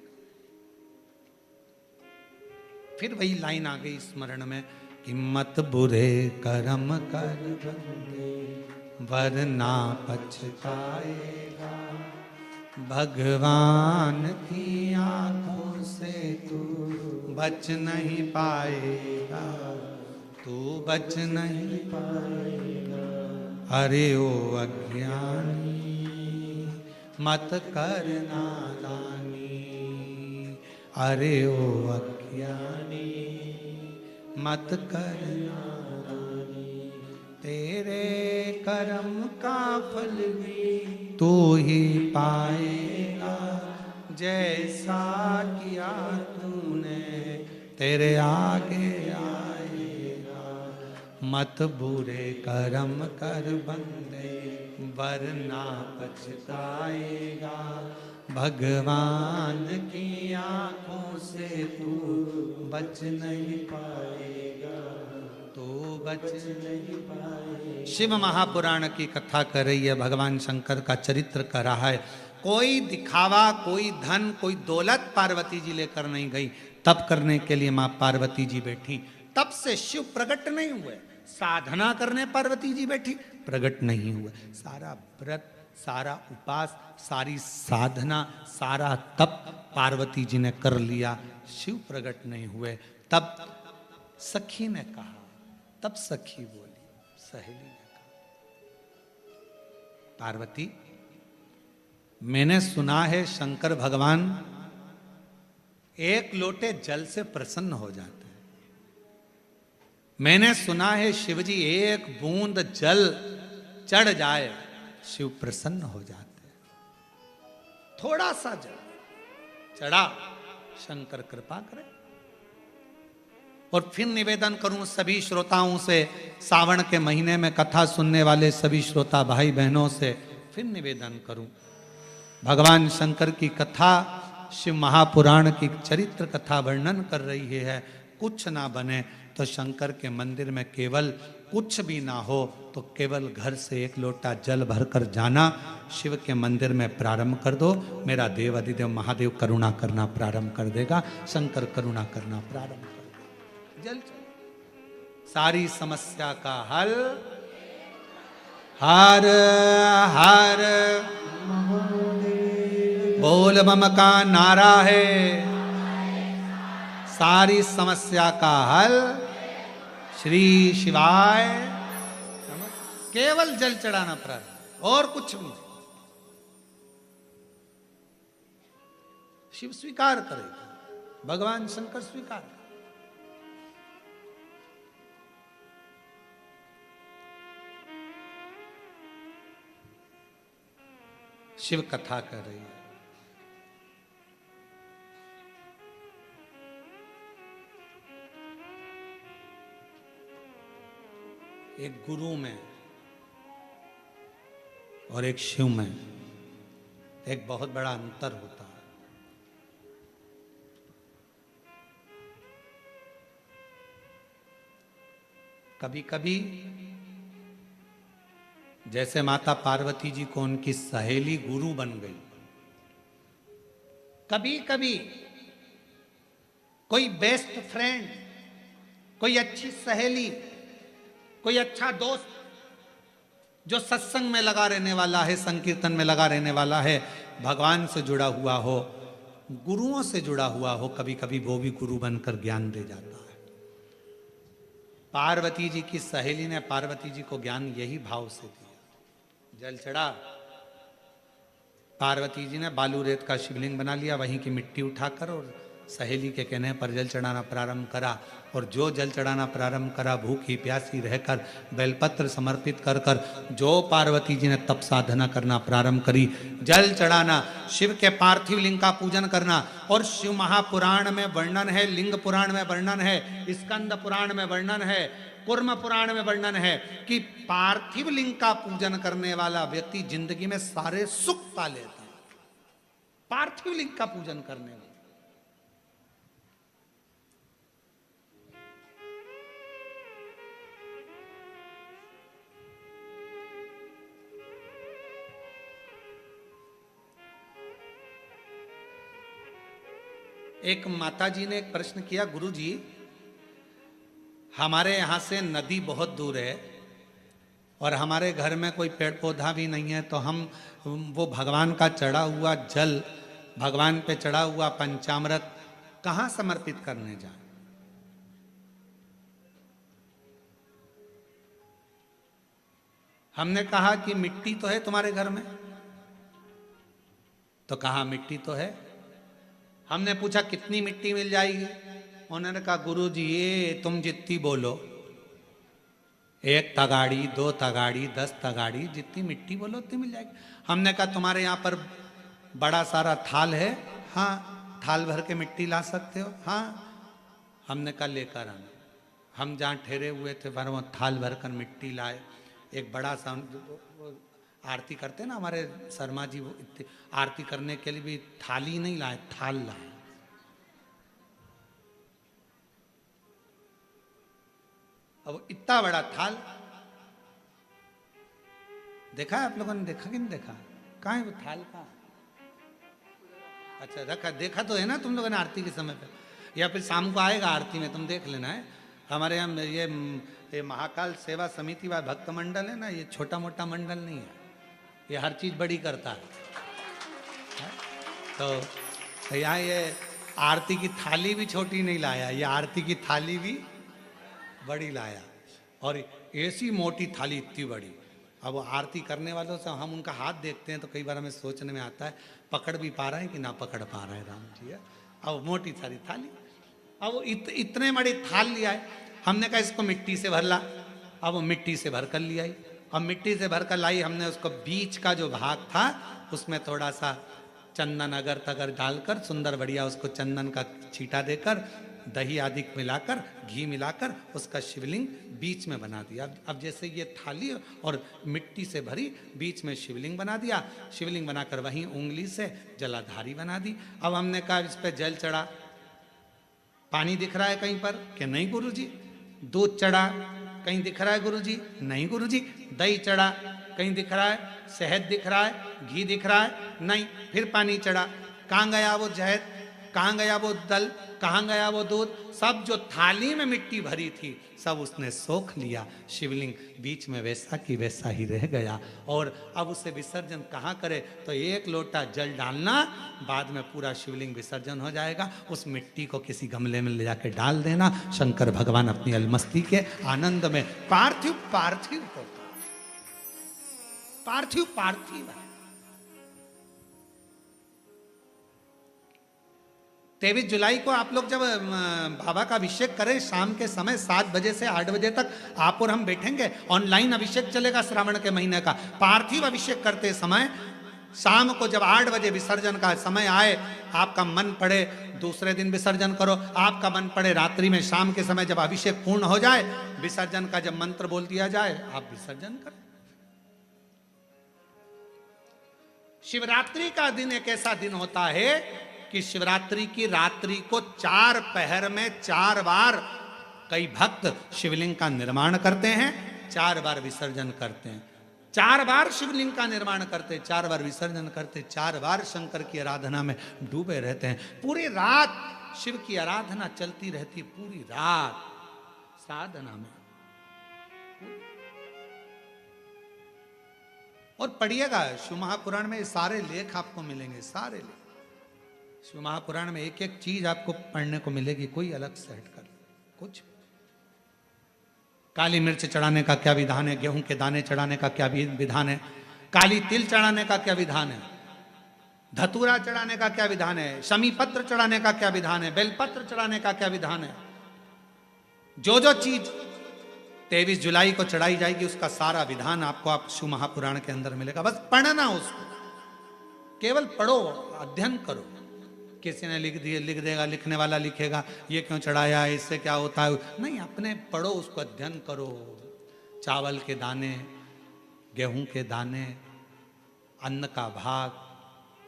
फिर वही लाइन आ गई स्मरण में कि मत बुरे कर्म कर बंदे वरना पछताएगा, भगवान की आंखों से तू बच नहीं पाएगा, तू बच नहीं पाएगा। अरे ओ अज्ञानी मत कर नादानी, अरे ओ अज्ञानी मत कर नादानी, तेरे कर्म का फल भी तू ही पाएगा, जैसा किया तूने तेरे आगे आएगा। मत बुरे कर्म कर बंदे वरना पछताएगा, भगवान की आंखों से तू बच नहीं पाएगा, तू बच नहीं पाएगा। शिव महापुराण की कथा कर रही है, भगवान शंकर का चरित्र कर रहा है। कोई दिखावा, कोई धन, कोई दौलत पार्वती जी लेकर नहीं गई। तप करने के लिए मां पार्वती जी बैठी, तब से शिव प्रकट नहीं हुए। साधना करने पार्वती जी बैठी, प्रकट नहीं हुए। सारा व्रत, सारा उपास, सारी साधना, सारा तप पार्वती जी ने कर लिया, शिव प्रकट नहीं हुए। तब सखी ने कहा, तब सखी बोली, सहेली ने कहा, पार्वती मैंने सुना है शंकर भगवान एक लोटे जल से प्रसन्न हो जाते हैं। मैंने सुना है शिवजी एक बूंद जल चढ़ जाए शिव प्रसन्न हो जाते हैं। थोड़ा सा जल चढ़ा, शंकर कृपा करे। और फिर निवेदन करूं सभी श्रोताओं से, सावन के महीने में कथा सुनने वाले सभी श्रोता भाई बहनों से फिर निवेदन करूं, भगवान शंकर की कथा शिव महापुराण की चरित्र कथा वर्णन कर रही है। कुछ ना बने तो शंकर के मंदिर में केवल कुछ भी ना हो तो केवल घर से एक लोटा जल भरकर जाना, शिव के मंदिर में प्रारंभ कर दो, मेरा देव अधिदेव महादेव करुणा करना प्रारंभ कर देगा, शंकर करुणा करना प्रारंभ कर देगा। जल चलो, सारी समस्या का हल हर हर बोल बम का नारा है, सारी समस्या का हल श्री शिवाय। केवल जल चढ़ाना प्रारंभ, और कुछ भी। शिव स्वीकार करेगा, भगवान शंकर स्वीकार करेगा। शिव कथा कर रही है। एक गुरु में और एक शिव में एक बहुत बड़ा अंतर होता है। कभी कभी जैसे माता पार्वती जी को उनकी सहेली गुरु बन गई, कभी कभी कोई बेस्ट फ्रेंड, कोई अच्छी सहेली, कोई अच्छा दोस्त जो सत्संग में लगा रहने वाला है, संकीर्तन में लगा रहने वाला है, भगवान से जुड़ा हुआ हो, गुरुओं से जुड़ा हुआ हो, कभी कभी वो भी गुरु बनकर ज्ञान दे जाता है। पार्वती जी की सहेली ने पार्वती जी को ज्ञान यही भाव से दिया। जल चढ़ा, पार्वती जी ने बालू रेत का शिवलिंग बना लिया, वहीं की मिट्टी उठाकर और सहेली के कहने पर जल चढ़ाना प्रारंभ करा। और जो जल चढ़ाना प्रारंभ करा, भूखी प्यासी रहकर बेलपत्र समर्पित कर कर जो पार्वती जी ने तप साधना करना प्रारंभ करी, जल चढ़ाना, शिव के पार्थिव लिंग का पूजन करना। और शिव महापुराण में वर्णन है, लिंग पुराण में वर्णन है, स्कंद पुराण में वर्णन है, कुर्म पुराण में वर्णन है कि पार्थिव लिंग का पूजन करने वाला व्यक्ति जिंदगी में सारे सुख पा लेता है। पार्थिव लिंग का पूजन करने वाला एक माता जी ने एक प्रश्न किया, गुरु जी हमारे यहाँ से नदी बहुत दूर है और हमारे घर में कोई पेड़ पौधा भी नहीं है, तो हम वो भगवान का चढ़ा हुआ जल, भगवान पे चढ़ा हुआ पंचामृत कहाँ समर्पित करने जाए? हमने कहा कि मिट्टी तो है तुम्हारे घर में, तो कहा मिट्टी तो है। हमने पूछा कितनी मिट्टी मिल जाएगी? उन्होंने कहा गुरु जी ये तुम जितनी बोलो, 1 तगाड़ी 2 तगाड़ी 10 तगाड़ी, जितनी मिट्टी बोलो उतनी मिल जाएगी। हमने कहा तुम्हारे यहाँ पर बड़ा सारा थाल है? हाँ। थाल भर के मिट्टी ला सकते हो? हाँ। हमने कहा लेकर आना। हम जहाँ ठहरे हुए थे पर वो थाल भर कर मिट्टी लाए। एक बड़ा सा आरती करते ना हमारे शर्मा जी, वो आरती करने के लिए भी थाली नहीं लाए, थाल लाए। अब इतना बड़ा थाल, देखा है आप लोगों ने? देखा कि नहीं देखा? कहाँ है वो थाल? कहाँ? अच्छा रखा, देखा तो है ना तुम लोगों ने आरती के समय पे, या फिर शाम को आएगा आरती में, तुम देख लेना है। हमारे यहाँ ये महाकाल सेवा समिति व भक्त मंडल है ना, ये छोटा मोटा मंडल नहीं है, ये हर चीज बड़ी करता है। तो यहाँ ये आरती की थाली भी छोटी नहीं लाया, ये आरती की थाली भी बड़ी लाया, और ऐसी मोटी थाली इतनी बड़ी। अब वो आरती करने वालों से हम उनका हाथ देखते हैं तो कई बार हमें सोचने में आता है पकड़ भी पा रहे हैं कि ना पकड़ पा रहे हैं राम जी। अब मोटी सारी थाली, अब वो इतने बड़ी थाल लिया है। हमने कहा इसको मिट्टी से भर ला। अब वो मिट्टी से भर कर लिया। अब मिट्टी से भर कर लाई, हमने उसको बीच का जो भाग था उसमें थोड़ा सा चंदन अगर तगर डालकर, सुंदर बढ़िया उसको चंदन का छींटा देकर, दही आदि मिलाकर, घी मिलाकर उसका शिवलिंग बीच में बना दिया। अब जैसे ये थाली और मिट्टी से भरी, बीच में शिवलिंग बना दिया। शिवलिंग बनाकर वहीं उंगली से जलाधारी बना दी। अब हमने कहा इस पर जल चढ़ा, पानी दिख रहा है कहीं पर कि नहीं गुरुजी? दूध चढ़ा, कहीं दिख रहा है गुरुजी? नहीं गुरुजी। दही चढ़ा, कहीं दिख रहा है? शहद दिख रहा है? घी दिख रहा है? नहीं। फिर पानी चढ़ा, कहाँ गया वो शहद? कहाँ गया वो दल? कहाँ गया वो दूध? सब जो थाली में मिट्टी भरी थी सब उसने सोख लिया। शिवलिंग बीच में वैसा की वैसा ही रह गया। और अब उसे विसर्जन कहाँ करे? तो 1 लोटा जल डालना, बाद में पूरा शिवलिंग विसर्जन हो जाएगा। उस मिट्टी को किसी गमले में ले जाके डाल देना। शंकर भगवान अपनी अलमस्ती के आनंद में पार्थिव पार्थिव होता, पार्थिव पार्थिव है। 23 जुलाई को आप लोग जब बाबा का अभिषेक करें, शाम के समय 7 बजे से 8 बजे तक आप और हम बैठेंगे। ऑनलाइन अभिषेक चलेगा श्रावण के महीने का। पार्थिव अभिषेक करते समय शाम को जब 8 बजे विसर्जन का समय आए, आपका मन पड़े दूसरे दिन विसर्जन करो, आपका मन पड़े रात्रि में, शाम के समय जब अभिषेक पूर्ण हो जाए, विसर्जन का जब मंत्र बोल दिया जाए, आप विसर्जन करें। शिवरात्रि का दिन एक ऐसा दिन होता है कि शिवरात्रि की रात्रि को 4 पहर में 4 बार कई भक्त शिवलिंग का निर्माण करते हैं, 4 बार विसर्जन करते हैं। 4 बार शिवलिंग का निर्माण करते, 4 बार विसर्जन करते, 4 बार शंकर की आराधना में डूबे रहते हैं। पूरी रात शिव की आराधना चलती रहती, पूरी रात साधना में। और पढ़िएगा शिव महापुराण में सारे लेख आपको मिलेंगे, सारे लेख। शिव महापुराण में एक एक चीज आपको पढ़ने को मिलेगी, कोई अलग से हटकर कुछ। काली मिर्च चढ़ाने का क्या विधान है? गेहूं के दाने चढ़ाने का क्या विधान है? काली तिल चढ़ाने का क्या विधान है? धतूरा चढ़ाने का क्या विधान है? शमी पत्र चढ़ाने का क्या विधान है? बेलपत्र चढ़ाने का क्या विधान है? जो चीज 23 जुलाई को चढ़ाई जाएगी उसका सारा विधान आपको आप शिव महापुराण के अंदर मिलेगा। बस पढ़ना उसको, केवल पढ़ो, अध्ययन करो। किसी ने लिख दिए, लिख देगा, लिखने वाला लिखेगा ये क्यों चढ़ाया, इससे क्या होता है, नहीं, अपने पढ़ो, उसको अध्ययन करो। चावल के दाने, गेहूं के दाने, अन्न का भाग,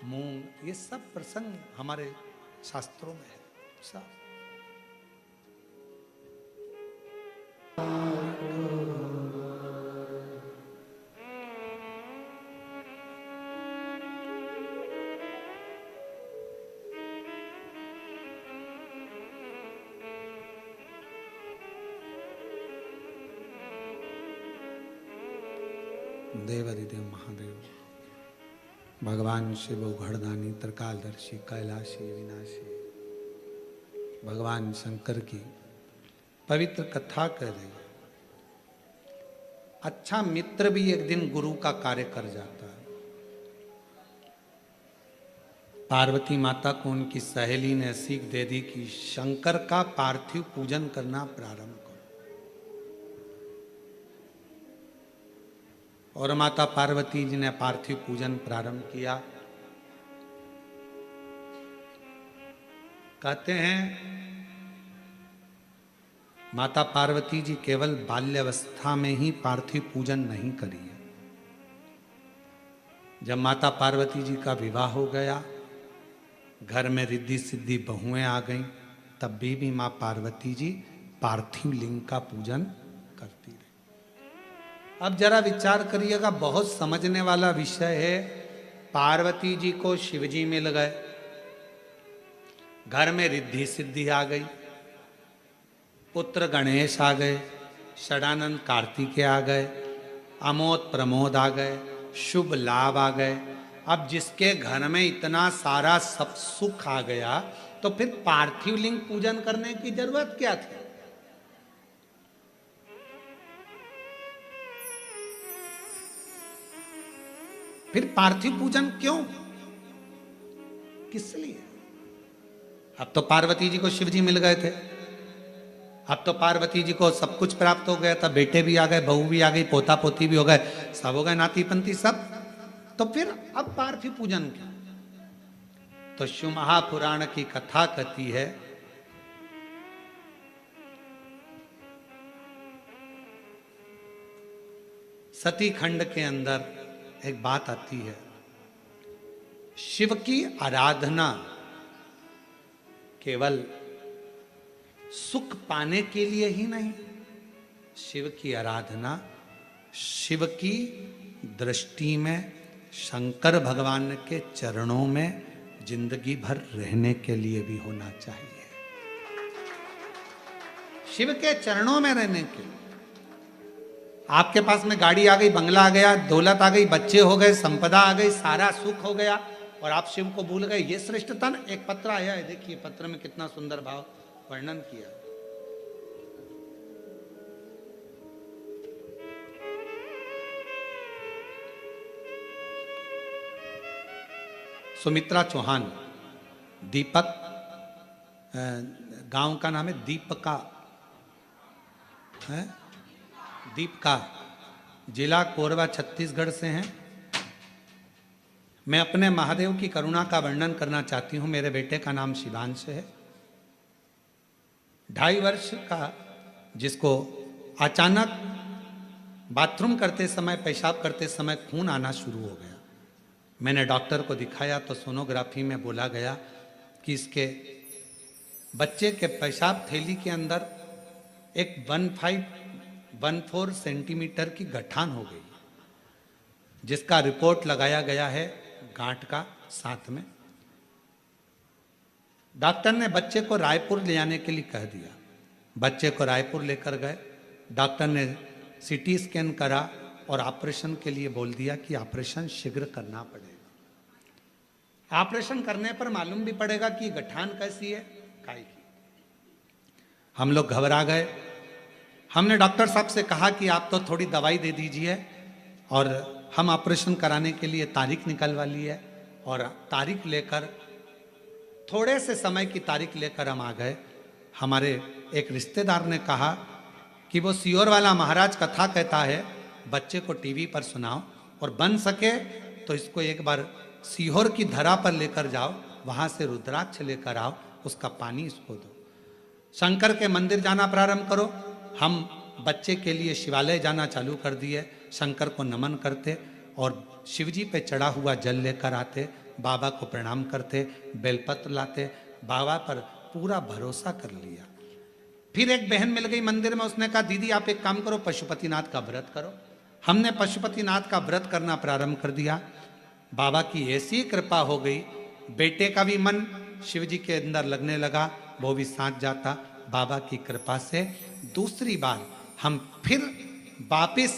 मूंग, ये सब प्रसंग हमारे शास्त्रों में है सब। देवरिदेव महादेव, भगवान शिव घड़दानी त्रिकालदर्शी कैलाशी विनाशी, भगवान शंकर की पवित्र कथा कर रही। अच्छा मित्र भी एक दिन गुरु का कार्य कर जाता है। पार्वती माता को उनकी सहेली ने सीख दे दी कि शंकर का पार्थिव पूजन करना प्रारंभ करो। और माता पार्वती जी ने पार्थिव पूजन प्रारंभ किया। कहते हैं माता पार्वती जी केवल बाल्यावस्था में ही पार्थिव पूजन नहीं करी है। जब माता पार्वती जी का विवाह हो गया, घर में रिद्धि सिद्धि बहुएं आ गईं, तब भी मां पार्वती जी पार्थिव लिंग का पूजन करती रही। अब जरा विचार करिएगा, बहुत समझने वाला विषय है। पार्वती जी को शिव जी मिल गए, घर में रिद्धि सिद्धि आ गई, पुत्र गणेश आ गए, षडानंद कार्तिकेय आ गए, अमोद प्रमोद आ गए, शुभ लाभ आ गए। अब जिसके घर में इतना सारा सब सुख आ गया, तो फिर पार्थिव लिंग पूजन करने की जरूरत क्या थी? फिर पार्थिव पूजन क्यों, किस लिए? अब तो पार्वती जी को शिव जी मिल गए थे, अब तो पार्वती जी को सब कुछ प्राप्त हो गया था, बेटे भी आ गए, बहू भी आ गई, पोता पोती भी हो गए, सब हो गए, नाती पंती सब। तो फिर अब पार्थिव पूजन क्या? तो शिव महापुराण की कथा कहती है, सती खंड के अंदर एक बात आती है, शिव की आराधना केवल सुख पाने के लिए ही नहीं, शिव की आराधना शिव की दृष्टि में शंकर भगवान के चरणों में जिंदगी भर रहने के लिए भी होना चाहिए। शिव के चरणों में रहने के लिए। आपके पास में गाड़ी आ गई, बंगला आ गया, दौलत आ गई, बच्चे हो गए, संपदा आ गई, सारा सुख हो गया, और आप शिव को भूल गए, ये श्रेष्ठता न। एक पत्र आया है, देखिए पत्र में कितना सुंदर भाव वर्णन किया। सुमित्रा चौहान, दीपक, गांव का नाम है दीपका, है दीपका, जिला कोरबा छत्तीसगढ़ से हैं। मैं अपने महादेव की करुणा का वर्णन करना चाहती हूं। मेरे बेटे का नाम शिवांश है, 2.5 वर्ष का, जिसको अचानक बाथरूम करते समय, पेशाब करते समय खून आना शुरू हो गया। मैंने डॉक्टर को दिखाया तो सोनोग्राफी में बोला गया कि इसके बच्चे के पेशाब थैली के अंदर एक 1514 सेंटीमीटर की गठान हो गई, जिसका रिपोर्ट लगाया गया है गांठ का साथ में। डॉक्टर ने बच्चे को रायपुर ले जाने के लिए कह दिया। बच्चे को रायपुर लेकर गए, डॉक्टर ने सीटी स्कैन करा और ऑपरेशन के लिए बोल दिया कि ऑपरेशन शीघ्र करना पड़ेगा। ऑपरेशन करने पर मालूम भी पड़ेगा कि गठान कैसी है, काय की। हम लोग घबरा गए। हमने डॉक्टर साहब से कहा कि आप तो थोड़ी दवाई दे दीजिए, और हम ऑपरेशन कराने के लिए तारीख निकलवा ली है। और तारीख लेकर, थोड़े से समय की तारीख लेकर हम आ गए। हमारे एक रिश्तेदार ने कहा कि वो सियोर वाला महाराज कथा कहता है, बच्चे को टीवी पर सुनाओ, और बन सके तो इसको एक बार सीहोर की धरा पर लेकर जाओ, वहां से रुद्राक्ष लेकर आओ, उसका पानी इसको दो, शंकर के मंदिर जाना प्रारंभ करो। हम बच्चे के लिए शिवालय जाना चालू कर दिए, शंकर को नमन करते और शिवजी पे चढ़ा हुआ जल लेकर आते, बाबा को प्रणाम करते, बेलपत्र लाते, बाबा पर पूरा भरोसा कर लिया। फिर एक बहन मिल गई मंदिर में, उसने कहा दीदी आप एक काम करो, पशुपतिनाथ का व्रत करो। हमने पशुपतिनाथ का व्रत करना प्रारंभ कर दिया। बाबा की ऐसी कृपा हो गई, बेटे का भी मन शिव जी के अंदर लगने लगा, वो भी साथ जाता। बाबा की कृपा से दूसरी बार हम फिर वापिस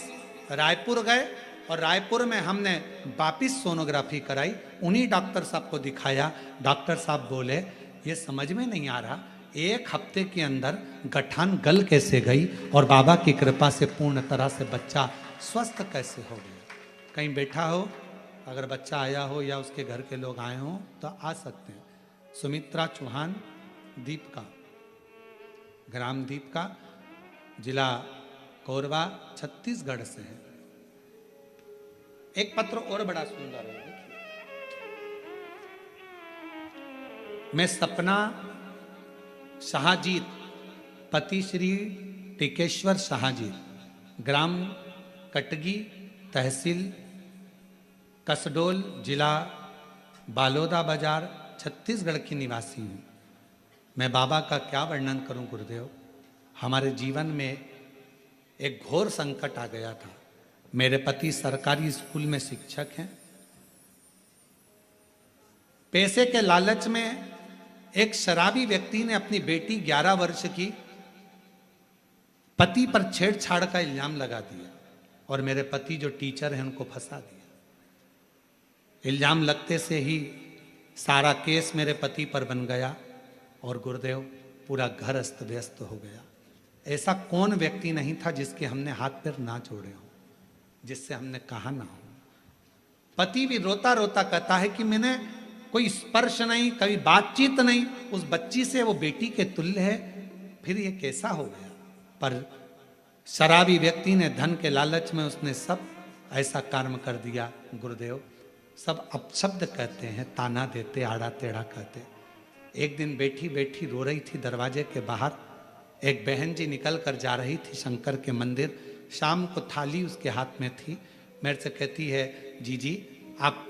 रायपुर गए और रायपुर में हमने वापिस सोनोग्राफी कराई, उन्हीं डॉक्टर साहब को दिखाया। डॉक्टर साहब बोले ये समझ में नहीं आ रहा, 1 हफ्ते के अंदर गठान गल कैसे गई और बाबा की कृपा से पूर्ण तरह से बच्चा स्वस्थ कैसे हो गया। कहीं बैठा हो, अगर बच्चा आया हो या उसके घर के लोग आए हों तो आ सकते हैं। सुमित्रा चौहान, दीपका, ग्राम दीपका, जिला कोरबा, छत्तीसगढ़ से है। एक पत्र और बड़ा सुंदर है, देखिए। मैं सपना शाहजीत, पति श्री टिकेश्वर शाहजीत, ग्राम कटगी, तहसील कसडोल, जिला बालोदा बाजार, छत्तीसगढ़ की निवासी हूँ। मैं बाबा का क्या वर्णन करूं गुरुदेव। हमारे जीवन में एक घोर संकट आ गया था। मेरे पति सरकारी स्कूल में शिक्षक हैं। पैसे के लालच में एक शराबी व्यक्ति ने अपनी बेटी 11 वर्ष की पति पर छेड़छाड़ का इल्जाम लगा दिया और मेरे पति जो टीचर हैं उनको फंसा दिया। इल्जाम लगते से ही सारा केस मेरे पति पर बन गया और गुरुदेव पूरा घर अस्त व्यस्त हो गया। ऐसा कौन व्यक्ति नहीं था जिसके हमने हाथ पैर ना जोड़े हो, जिससे हमने कहा ना हो। पति भी रोता रोता कहता है कि मैंने कोई स्पर्श नहीं, कभी बातचीत नहीं, उस बच्ची से वो बेटी के तुल्य है, फिर ये कैसा हो गया। पर शराबी व्यक्ति ने धन के लालच में उसने सब ऐसा कर्म कर दिया। गुरुदेव सब अपशब्द कहते हैं, ताना देते, आड़ा टेढ़ा कहते। एक दिन बैठी बैठी रो रही थी दरवाजे के बाहर, एक बहन जी निकल कर जा रही थी शंकर के मंदिर। शाम को थाली उसके हाथ में थी। मेरे से कहती है, जी आप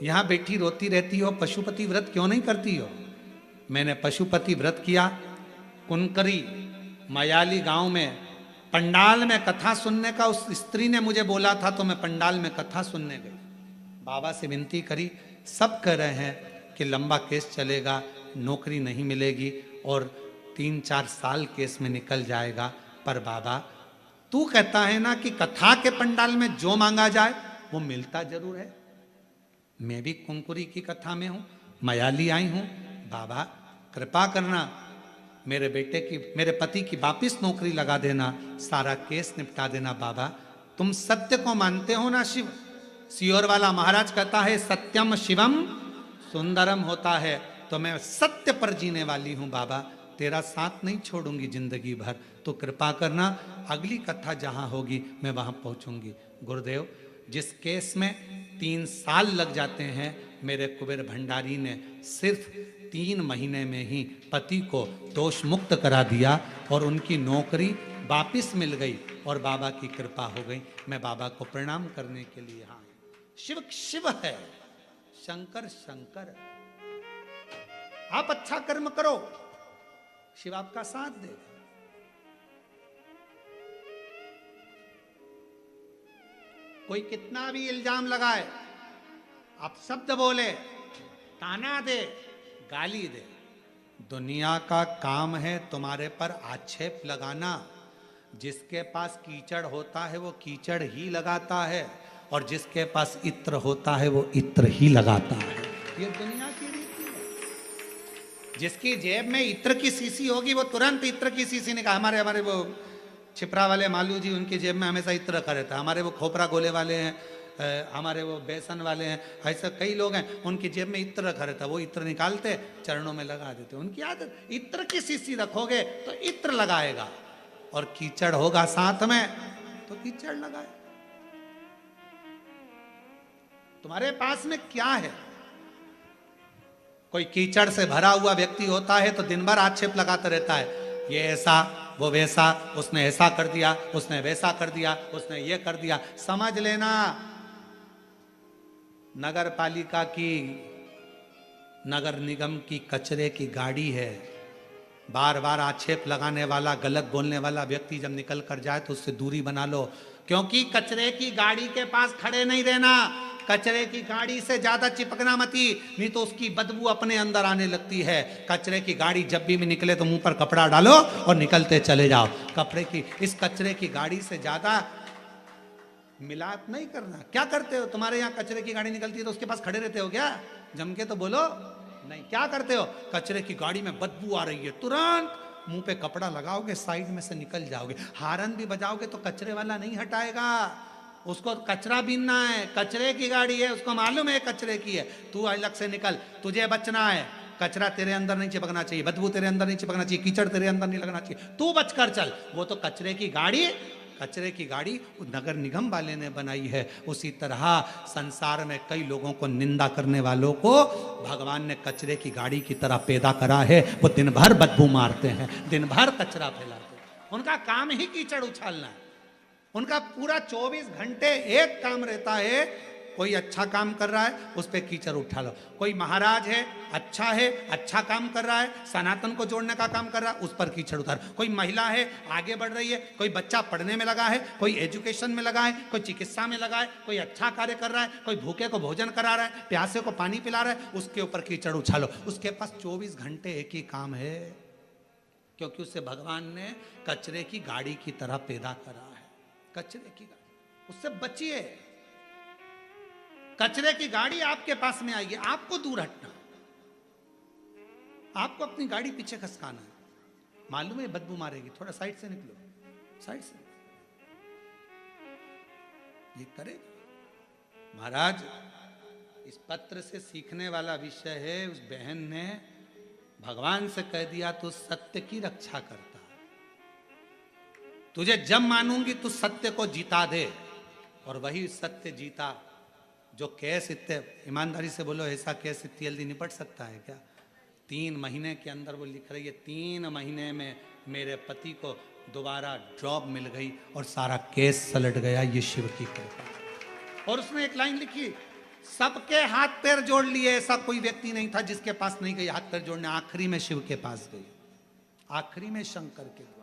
यहाँ बैठी रोती रहती हो, पशुपति व्रत क्यों नहीं करती हो। मैंने पशुपति व्रत किया। कुनकरी मयाली गांव में पंडाल में कथा सुनने का उस स्त्री ने मुझे बोला था, तो मैं पंडाल में कथा सुनने गई। बाबा से विनती करी। सब कह रहे हैं कि लंबा केस चलेगा, नौकरी नहीं मिलेगी और 3-4 साल केस में निकल जाएगा। पर बाबा तू कहता है ना कि कथा के पंडाल में जो मांगा जाए वो मिलता जरूर है। मैं भी कुंकुरी की कथा में हूं, मयाली आई हूं। बाबा कृपा करना, मेरे पति की वापिस नौकरी लगा देना, सारा केस निपटा देना। बाबा तुम सत्य को मानते हो ना शिव। सियोर वाला महाराज कहता है सत्यम शिवम सुंदरम होता है, तो मैं सत्य पर जीने वाली हूं। बाबा तेरा साथ नहीं छोड़ूंगी जिंदगी भर, तो कृपा करना अगली कथा जहां होगी मैं वहां पहुंचूंगी। गुरुदेव जिस केस में 3 साल लग जाते हैं, मेरे कुबेर भंडारी ने सिर्फ 3 महीने में ही पति को दोष मुक्त करा दिया और उनकी नौकरी वापिस मिल गई और बाबा की कृपा हो गई। मैं बाबा को प्रणाम करने के लिए यहाँ। शिव शिव है, शंकर शंकर। आप अच्छा कर्म करो, शिव आपका साथ देगा। कोई कितना भी इल्जाम लगाए, आप शब्द बोले, ताना दे, गाली दे, दुनिया का काम है तुम्हारे पर आक्षेप लगाना। जिसके पास कीचड़ होता है वो कीचड़ ही लगाता है और जिसके पास इत्र होता है वो इत्र ही लगाता है। ये दुनिया की रीति है। जिसकी जेब में इत्र की शीशी होगी वो तुरंत इत्र की शीशी निकाल। हमारे वो छिपरा वाले मालू जी, उनकी जेब में हमेशा इत्र रखा रहता है। हमारे वो खोपरा गोले वाले हैं, हमारे वो बेसन वाले हैं, ऐसा कई लोग हैं, उनकी जेब में इत्र रखा रहता है। वो इत्र निकालते चरणों में लगा देते। उनकी आदत, इत्र की शीशी रखोगे तो इत्र लगाएगा और कीचड़ होगा साथ में तो कीचड़ लगाए। तुम्हारे पास में क्या है? कोई कीचड़ से भरा हुआ व्यक्ति होता है तो दिन भर आक्षेप लगाता रहता है, ये ऐसा वो वैसा, उसने ऐसा कर दिया, उसने वैसा कर दिया, उसने ये कर दिया। समझ लेना नगर पालिका की, नगर निगम की कचरे की गाड़ी है। बार बार आक्षेप लगाने वाला, गलत बोलने वाला व्यक्ति जब निकल कर जाए तो उससे दूरी बना लो, क्योंकि कचरे की गाड़ी के पास खड़े नहीं रहना। कचरे की गाड़ी से ज्यादा चिपकना मती, नहीं तो उसकी बदबू अपने अंदर आने लगती है। कचरे की गाड़ी जब भी निकले तो मुंह पर कपड़ा डालो और निकलते चले जाओ। इस कचरे की गाड़ी से ज्यादा मिलाप नहीं करना। क्या करते हो? तुम्हारे यहाँ कचरे की गाड़ी निकलती है तो उसके पास खड़े रहते हो क्या? जम के तो बोलो। नहीं, क्या करते हो? कचरे की गाड़ी में बदबू आ रही है, तुरंत मुंह पे कपड़ा लगाओगे, साइड में से निकल जाओगे। हारन भी बजाओगे तो कचरे वाला नहीं हटाएगा, उसको कचरा बीनना है। कचरे की गाड़ी है, उसको मालूम है कचरे की है, तू अलग से निकल, तुझे बचना है। कचरा तेरे अंदर नहीं चिपकना चाहिए, बदबू तेरे अंदर नहीं चिपकना चाहिए, कीचड़ तेरे अंदर नहीं लगना चाहिए, तू बचकर चल। वो तो कचरे की गाड़ी, कचरे की गाड़ी नगर निगम वाले ने बनाई है। उसी तरह संसार में कई लोगों को निंदा करने वालों को भगवान ने कचरे की गाड़ी की तरह पैदा करा है। वो दिन भर बदबू मारते हैं, दिन भर कचरा फैलाते हैं, उनका काम ही कीचड़ उछालना है। उनका पूरा 24 घंटे एक काम रहता है, कोई अच्छा काम कर रहा है उस पर कीचड़ उठा लो। कोई महाराज है, अच्छा काम कर रहा है, सनातन को जोड़ने का काम कर रहा है, उस पर कीचड़ उतार। कोई महिला है, आगे बढ़ रही है, कोई बच्चा पढ़ने में लगा है, कोई एजुकेशन में लगा है, कोई चिकित्सा में लगा है, कोई अच्छा कार्य कर रहा है, कोई भूखे को भोजन करा रहा है, प्यासे को पानी पिला रहा है, उसके ऊपर कीचड़ उछालो। उसके पास 24 घंटे एक ही काम है, क्योंकि उसे भगवान ने कचरे की गाड़ी की तरह पैदा करा है। कचरे की गाड़ी, उससे बचिए। कचरे की गाड़ी आपके पास में आएगी, आपको दूर हटना, आपको अपनी गाड़ी पीछे खसकाना है। मालूम है बदबू मारेगी, थोड़ा साइड से निकलो, साइड से। ये करेगा। महाराज, इस पत्र से सीखने वाला विषय है, उस बहन ने भगवान से कह दिया तो सत्य की रक्षा करता है। तुझे जब मानूंगी तू सत्य को जीता दे, और वही सत्य जीता। जो केस इतने, ईमानदारी से बोलो, ऐसा केस इतनी जल्दी निपट सकता है क्या? 3 महीने के अंदर वो लिख रही है, 3 महीने में मेरे पति को दोबारा जॉब मिल गई और सारा केस सलट गया, ये शिव की कृपा। और उसने एक लाइन लिखी, सबके हाथ पैर जोड़ लिए, ऐसा कोई व्यक्ति नहीं था जिसके पास नहीं गई हाथ पैर जोड़ने, आखिरी में शिव के पास गई, आखिरी में शंकर के द्वारा।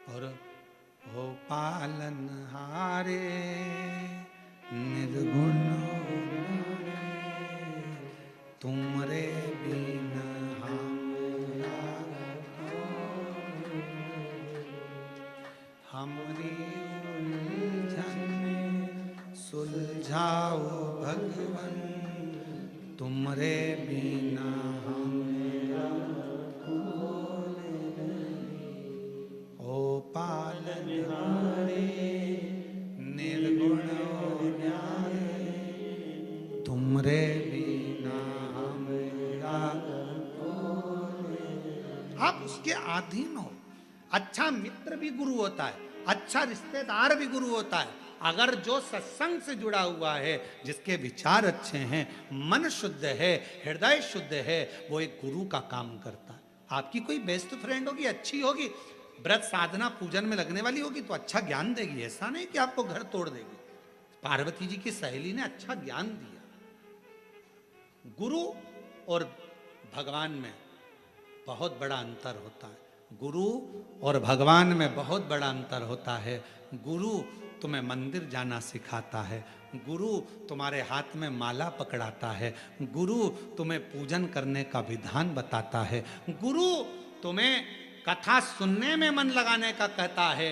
और हो पालन हारे निर्गुण तुमरे बिन हमरी उलझन सुलझाओ भगवन, तुमरे बिना पालन हारे निर्गुण न्याय, तुमरे बिना हमरा। आप उसके अधीन हो। अच्छा मित्र भी गुरु होता है, अच्छा रिश्तेदार भी गुरु होता है। अगर जो सत्संग से जुड़ा हुआ है, जिसके विचार अच्छे हैं, मन शुद्ध है, हृदय शुद्ध है, वो एक गुरु का काम करता है। आपकी कोई बेस्ट फ्रेंड होगी, अच्छी होगी, व्रत साधना पूजन में लगने वाली होगी तो अच्छा ज्ञान देगी, ऐसा नहीं कि आपको घर तोड़ देगी। पार्वती जी की सहेली ने अच्छा ज्ञान दिया। गुरु और भगवान में बहुत बड़ा अंतर होता है। गुरु और भगवान में बहुत बड़ा अंतर होता है। गुरु तुम्हें मंदिर जाना सिखाता है, गुरु तुम्हारे हाथ में माला पकड़ाता है, गुरु तुम्हें पूजन करने का विधान बताता है, गुरु तुम्हें कथा सुनने में मन लगाने का कहता है,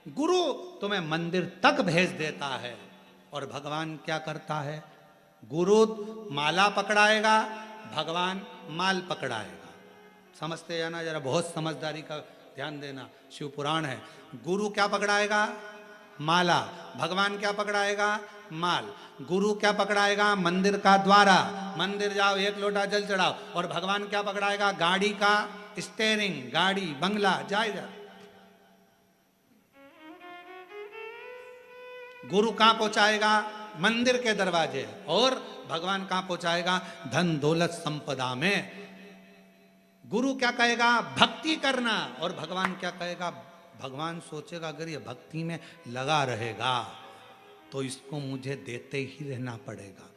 गुरु तुम्हें मंदिर तक भेज देता है। और भगवान क्या करता है? गुरु माला पकड़ाएगा, भगवान माल पकड़ाएगा। समझते जाना जरा, बहुत समझदारी का ध्यान देना। शिव पुराण है। गुरु क्या पकड़ाएगा? माला। भगवान क्या पकड़ाएगा? माल। गुरु क्या पकड़ाएगा? मंदिर का द्वारा। मंदिर जाओ, 1 लोटा जल चढ़ाओ। और भगवान क्या पकड़ाएगा? गाड़ी का स्टेयरिंग, गाड़ी, बंगला, जायदाद। गुरु कहां पहुंचाएगा? मंदिर के दरवाजे। और भगवान कहां पहुंचाएगा? धन दौलत संपदा में। गुरु क्या कहेगा? भक्ति करना। और भगवान क्या कहेगा? भगवान सोचेगा अगर ये भक्ति में लगा रहेगा तो इसको मुझे देते ही रहना पड़ेगा,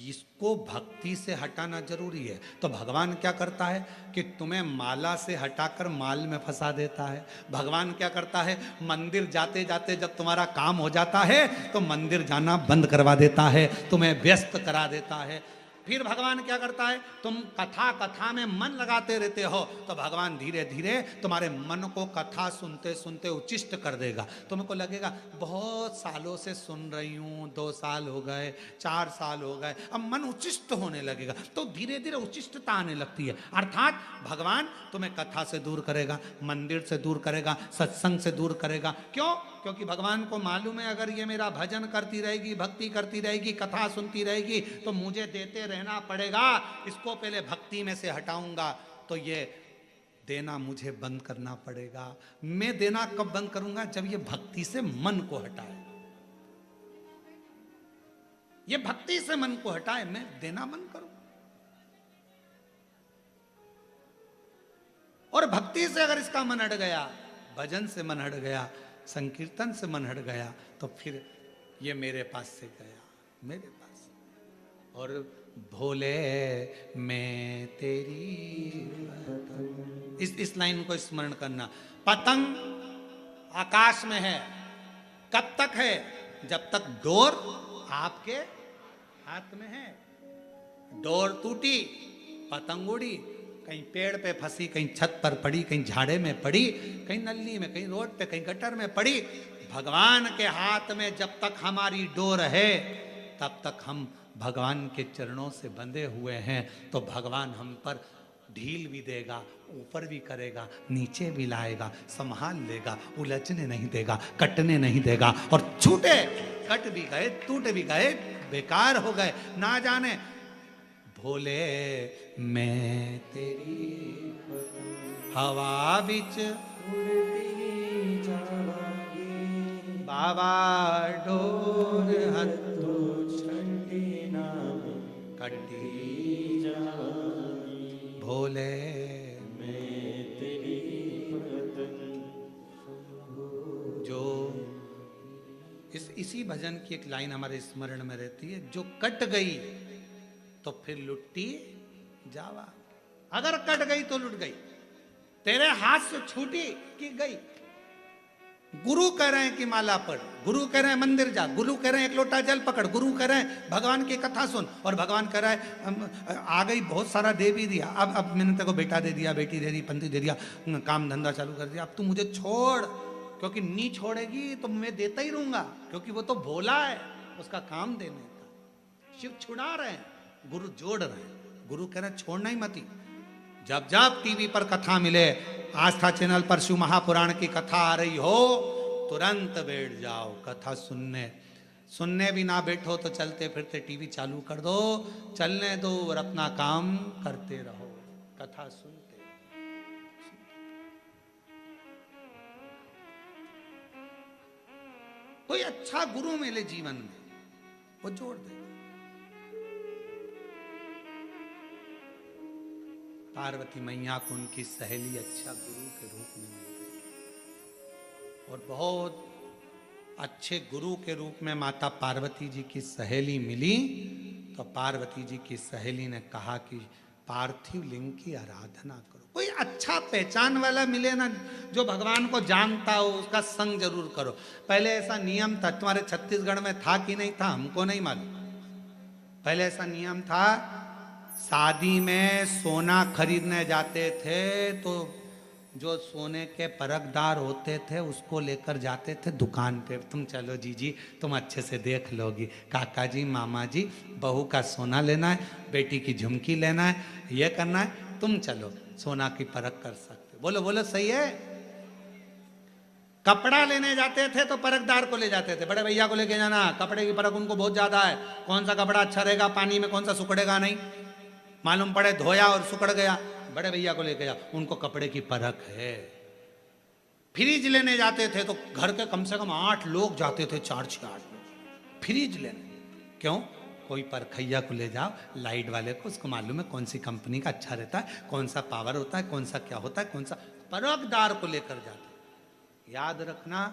इसको भक्ति से हटाना जरूरी है। तो भगवान क्या करता है कि तुम्हें माला से हटाकर माल में फंसा देता है। भगवान क्या करता है? मंदिर जाते जाते जब तुम्हारा काम हो जाता है तो मंदिर जाना बंद करवा देता है, तुम्हें व्यस्त करा देता है। फिर भगवान क्या करता है, तुम कथा कथा में मन लगाते रहते हो तो भगवान धीरे धीरे तुम्हारे मन को कथा सुनते सुनते उच्चिष्ट कर देगा। तुमको लगेगा बहुत सालों से सुन रही हूँ, 2 साल हो गए, 4 साल हो गए, अब मन उच्चिष्ट होने लगेगा। तो धीरे धीरे उच्चिष्टता आने लगती है। अर्थात भगवान तुम्हें कथा से दूर करेगा, मंदिर से दूर करेगा, सत्संग से दूर करेगा। क्यों? क्योंकि भगवान को मालूम है अगर ये मेरा भजन करती रहेगी, भक्ति करती रहेगी, कथा सुनती रहेगी तो मुझे देते रहना पड़ेगा। इसको पहले भक्ति में से हटाऊंगा तो ये देना मुझे बंद करना पड़ेगा। मैं देना कब बंद करूंगा? जब ये भक्ति से मन को हटाए। ये भक्ति से मन को हटाए, मैं देना बंद करूं। और भक्ति से अगर इसका मन हट गया, भजन से मन हट गया, संकीर्तन से मन हट गया, तो फिर ये मेरे पास से गया, मेरे पास। और भोले मैं तेरी इस लाइन को स्मरण करना। पतंग आकाश में है, कब तक है? जब तक डोर आपके हाथ में है। डोर टूटी, पतंग उड़ी, कहीं पेड़ पे फंसी, कहीं छत पर पड़ी, कहीं झाड़े में पड़ी, कहीं नली में, कहीं रोड पे, कहीं गटर में पड़ी। भगवान के हाथ में जब तक हमारी डोर है तब तक हम भगवान के चरणों से बंधे हुए हैं। तो भगवान हम पर ढील भी देगा, ऊपर भी करेगा, नीचे भी लाएगा, संभाल लेगा, उलझने नहीं देगा, कटने नहीं देगा। और छूटे, कट भी गए, टूट भी गए, बेकार हो गए, ना जाने। भोले मैं तेरी हवा बिच बाबा डोर हथो कटी भोले मैं तेरी जो इसी भजन की एक लाइन हमारे स्मरण में रहती है, जो कट गई तो फिर लुट्टी जावा। अगर कट गई तो लुट गई, तेरे हाथ से छूटी कि गई। गुरु कह रहे हैं कि माला पढ़, गुरु कह रहे हैं मंदिर जा, गुरु कह रहे हैं एक लोटा जल पकड़, गुरु कह रहे हैं भगवान की कथा सुन, और भगवान कह रहा है आ गई बहुत सारा दे भी दिया, अब मैंने तेरे को बेटा दे दिया, बेटी दे दी, पंथी दे दिया, काम धंधा चालू कर दिया, अब तू मुझे छोड़, क्योंकि नहीं छोड़ेगी तो मैं देता ही रहूंगा, क्योंकि वो तो भोला है, उसका काम देने का। शिव छुड़ा रहे हैं, गुरु जोड़ रहे हैं। गुरु कह रहे हैं छोड़ना ही मती। जब जब टीवी पर कथा मिले, आस्था चैनल पर शिव महापुराण की कथा आ रही हो, तुरंत बैठ जाओ कथा सुनने। सुनने भी ना बैठो तो चलते फिरते टीवी चालू कर दो, चलने दो और अपना काम करते रहो, कथा सुनते। कोई अच्छा गुरु मिले जीवन में, वो जोड़ देगा। पार्वती मैया को उनकी सहेली अच्छा गुरु के रूप में मिल गई, और बहुत अच्छे गुरु के रूप में माता पार्वती जी की सहेली मिली। तो पार्वती जी की सहेली ने कहा कि पार्थिव लिंग की आराधना करो। कोई अच्छा पहचान वाला मिले ना, जो भगवान को जानता हो, उसका संग जरूर करो। पहले ऐसा नियम था, तुम्हारे छत्तीसगढ़ में था कि नहीं था हमको नहीं मालूम। पहले ऐसा नियम था, शादी में सोना खरीदने जाते थे तो जो सोने के परखदार होते थे उसको लेकर जाते थे दुकान पे। तुम चलो जीजी, तुम अच्छे से देख लोगी, काका जी, मामा जी, बहू का सोना लेना है, बेटी की झुमकी लेना है, ये करना है, तुम चलो सोना की परख कर सकते। बोलो बोलो सही है। कपड़ा लेने जाते थे तो परखदार को ले जाते थे, बड़े भैया को लेके जाना, कपड़े की परख उनको बहुत ज्यादा है, कौन सा कपड़ा अच्छा रहेगा, पानी में कौन सा सुखड़ेगा नहीं, मालूम पड़े धोया और सुकड़ गया, बड़े भैया को लेके जा, उनको कपड़े की परख है। फ्रिज लेने जाते थे तो घर के कम से कम 8 लोग जाते थे, 4-6 8 लोग फ्रिज लेने। क्यों? कोई परखैया को ले जाओ, लाइट वाले को, उसको मालूम है कौन सी कंपनी का अच्छा रहता है, कौन सा पावर होता है, कौन सा क्या होता है, कौन सा, परखदार को लेकर जाते। याद रखना,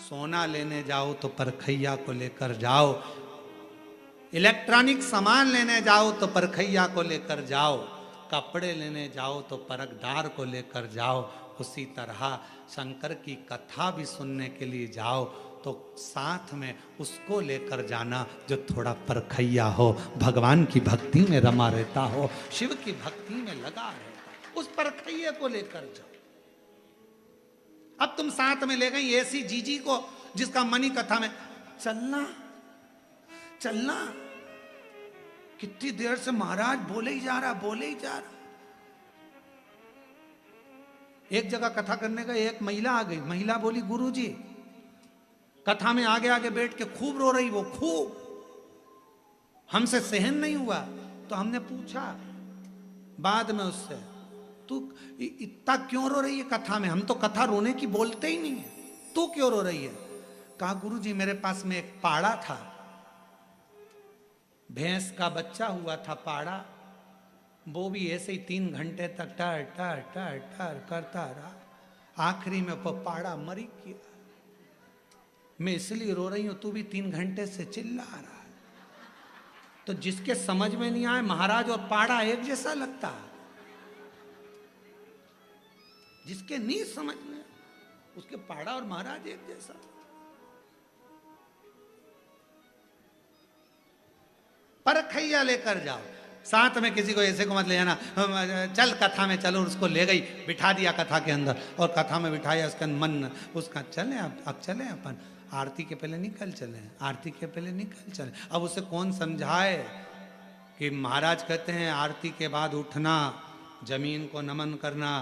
सोना लेने जाओ तो परखैया को लेकर जाओ, इलेक्ट्रॉनिक सामान लेने जाओ तो परखैया को लेकर जाओ, कपड़े लेने जाओ तो परखदार को लेकर जाओ। उसी तरह शंकर की कथा भी सुनने के लिए जाओ तो साथ में उसको लेकर जाना जो थोड़ा परखैया हो, भगवान की भक्ति में रमा रहता हो, शिव की भक्ति में लगा रहता, उस परखैये को लेकर जाओ। अब तुम साथ में ले गई ऐसी जीजी को जिसका मनी कथा में चलना चलना, कितनी देर से महाराज बोले ही जा रहा, बोले ही जा रहा। एक जगह कथा करने का एक महिला आ गई, महिला बोली गुरुजी, कथा में आगे आगे बैठ के खूब रो रही, वो खूब, हमसे सहन नहीं हुआ। तो हमने पूछा बाद में उससे, तू इतना क्यों रो रही है कथा में? हम तो कथा रोने की बोलते ही नहीं है, तू क्यों रो रही है? कहा गुरुजी मेरे पास में एक पाड़ा था, भैंस का बच्चा हुआ था पाड़ा, वो भी ऐसे ही 3 घंटे तक टर टर टर टर करता रहा, आखिरी में वो पाड़ा मरी गया। मैं इसलिए रो रही हूं, तू भी 3 घंटे से चिल्ला रहा है। तो जिसके समझ में नहीं आए, महाराज और पाड़ा एक जैसा लगता है, जिसके नहीं समझ में उसके पाड़ा और महाराज एक जैसा। परखैया लेकर जाओ, साथ में किसी को ऐसे को मत ले जाना, चल कथा में चलो, उसको ले गई बिठा दिया कथा के अंदर, और कथा में बिठाया उसका मन, उसका चले अब चले अपन आरती के पहले निकल चले, आरती के पहले निकल चले। अब उसे कौन समझाए कि महाराज कहते हैं आरती के बाद उठना, जमीन को नमन करना,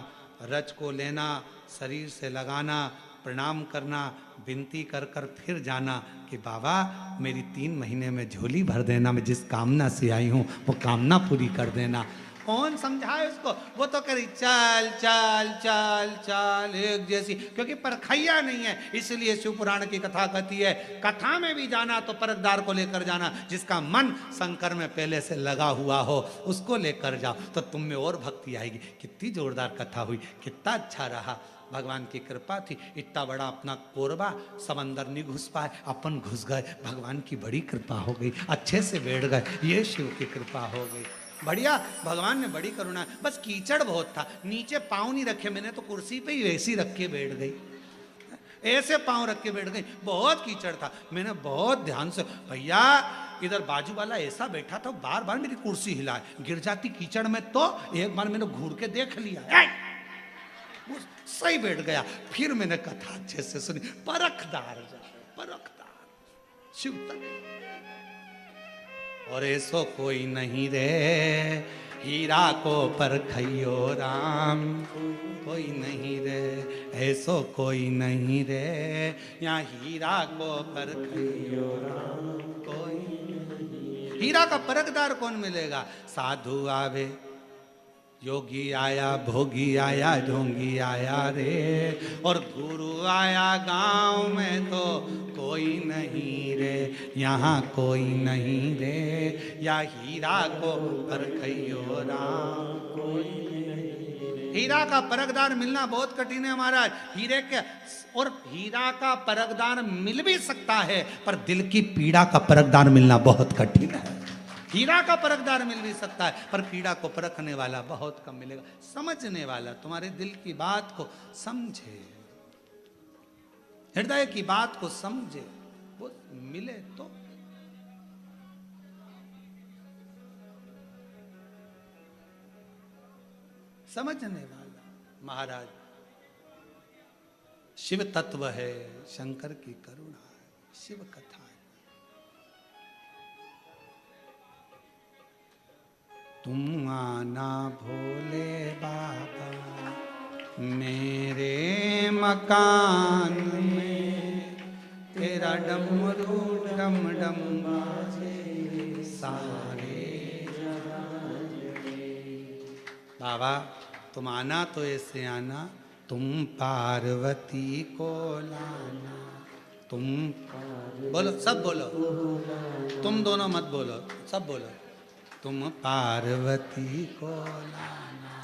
रज को लेना, शरीर से लगाना, प्रणाम करना, विनती कर कर फिर जाना कि बाबा मेरी 3 महीने में झोली भर देना, मैं जिस कामना से आई हूँ वो कामना पूरी कर देना। कौन समझाए उसको? वो तो करी चल चल चल चल एक जैसी, क्योंकि परखैया नहीं है। इसलिए शिव पुराण की कथा कहती है कथा में भी जाना तो परखदार को लेकर जाना, जिसका मन शंकर में पहले से लगा हुआ हो, उसको लेकर जाओ तो तुम में और भक्ति आएगी। कितनी जोरदार कथा हुई, कितना अच्छा रहा, भगवान की कृपा थी। इतना बड़ा अपना कोरबा, समंदर नहीं घुस पाए, अपन घुस गए, भगवान की बड़ी कृपा हो गई, अच्छे से बैठ गए, ये शिव की कृपा हो गई। बढ़िया, भगवान ने बड़ी करुणा। बस कीचड़ बहुत था, नीचे पाँव नहीं रखे मैंने, तो कुर्सी पे ही वैसी रख के बैठ गई, ऐसे पाँव रख के बैठ गई, बहुत कीचड़ था। मैंने बहुत ध्यान से, भैया इधर बाजू वाला ऐसा बैठा था, बार बार मेरी कुर्सी हिलाए, गिर जाती कीचड़ में, तो एक बार मैंने घूर के देख लिया, सही बैठ गया। फिर मैंने कथा अच्छे से सुनी, परखदार परखदार शिव तक। और ऐसो कोई नहीं रे हीरा को परखैयो राम, कोई नहीं रे, ऐसो कोई नहीं रे यहाँ हीरा को परखैयो राम, कोई नहीं। हीरा का परखदार कौन मिलेगा? साधु आवे, योगी आया, भोगी आया, ढोंगी आया रे, और गुरु आया गांव में तो कोई नहीं रे, यहाँ कोई नहीं रे, या हीरा को परखैयो राम, कोई नहीं। हीरा का परखदार मिलना बहुत कठिन है महाराज। हीरे के और हीरा का परखदार मिल भी सकता है, पर दिल की पीड़ा का परखदार मिलना बहुत कठिन है। हीरा का परखदार मिल भी सकता है, पर पीड़ा को परखने वाला बहुत कम मिलेगा। समझने वाला, तुम्हारे दिल की बात को समझे, हृदय की बात को समझे, वो मिले तो। समझने वाला महाराज, शिव तत्व है, शंकर की करुणा है, शिव कथा है। तुम आना भोले बाबा मेरे मकान में, तेरा डमरू डम डम बाजे सारे जहान में। बाबा तुम आना तो ऐसे आना, तुम पार्वती को लाना, तुम बोलो, सब बोलो, तुम दोनों मत बोलो, सब बोलो। तुम पार्वती को लाना,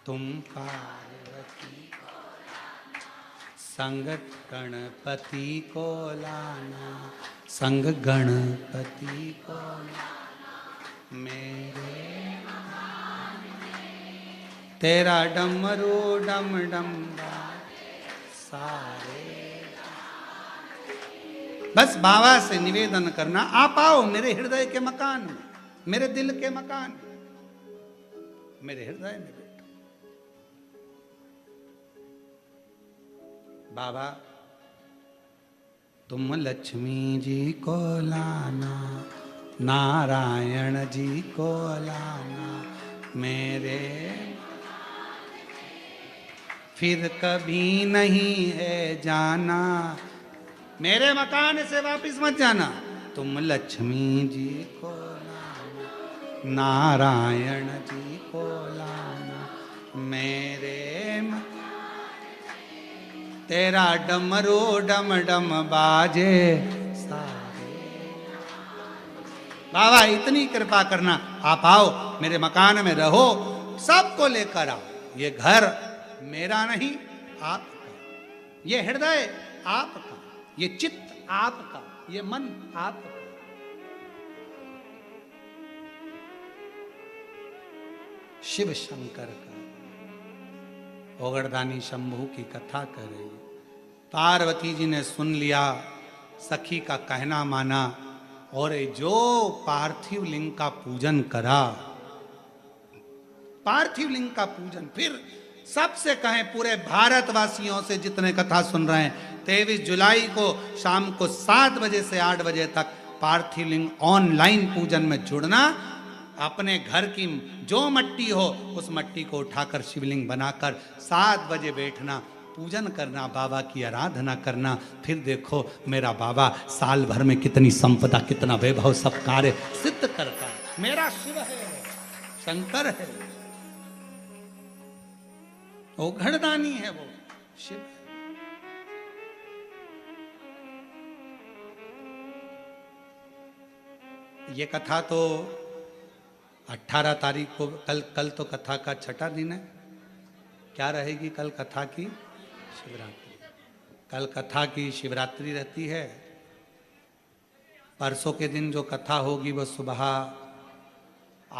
तुम पार्वती को लाना, संग गणपति को लाना, संग गणपति को लाना, मेरे तेरा डमरू डम डम सारे बस बाबा से निवेदन करना, आप आओ मेरे हृदय के मकान में, मेरे दिल के मकान में, मेरे हृदय में बैठो। बाबा तुम लक्ष्मी जी को लाना, नारायण जी को लाना मेरे, फिर कभी नहीं है जाना, मेरे मकान से वापिस मत जाना। तुम लक्ष्मी जी को लाना, नारायण जी को लाना मेरे, तेरा डमरू डम डम बाजे सारे। बाबा इतनी कृपा करना, आप आओ मेरे मकान में रहो, सबको लेकर आओ। ये घर मेरा नहीं आपका, ये हृदय आपका, ये चित्त आपका, ये मन आपका। शिव शंकर का ओगड़दानी शंभू की कथा कर रही है। पार्वती जी ने सुन लिया, सखी का कहना माना, और जो पार्थिव लिंग का पूजन करा, पार्थिव लिंग का पूजन, फिर सबसे कहें पूरे भारतवासियों से जितने कथा सुन रहे हैं, 23 जुलाई को शाम को 7 बजे से 8 बजे तक पार्थिव लिंग ऑनलाइन पूजन में जुड़ना। अपने घर की जो मट्टी हो उस मट्टी को उठाकर शिवलिंग बनाकर 7 बजे बैठना, पूजन करना, बाबा की आराधना करना। फिर देखो मेरा बाबा साल भर में कितनी संपदा, कितना वैभव, सब कार्य सिद्ध करता है। मेरा शिव है, शंकर है, वो घड़दानी है, वो शिव है। ये कथा तो 18 तारीख को, कल तो कथा का छठा दिन है। क्या रहेगी कल कथा की? शिवरात्रि। कल कथा की शिवरात्रि रहती है। परसों के दिन जो कथा होगी वो सुबह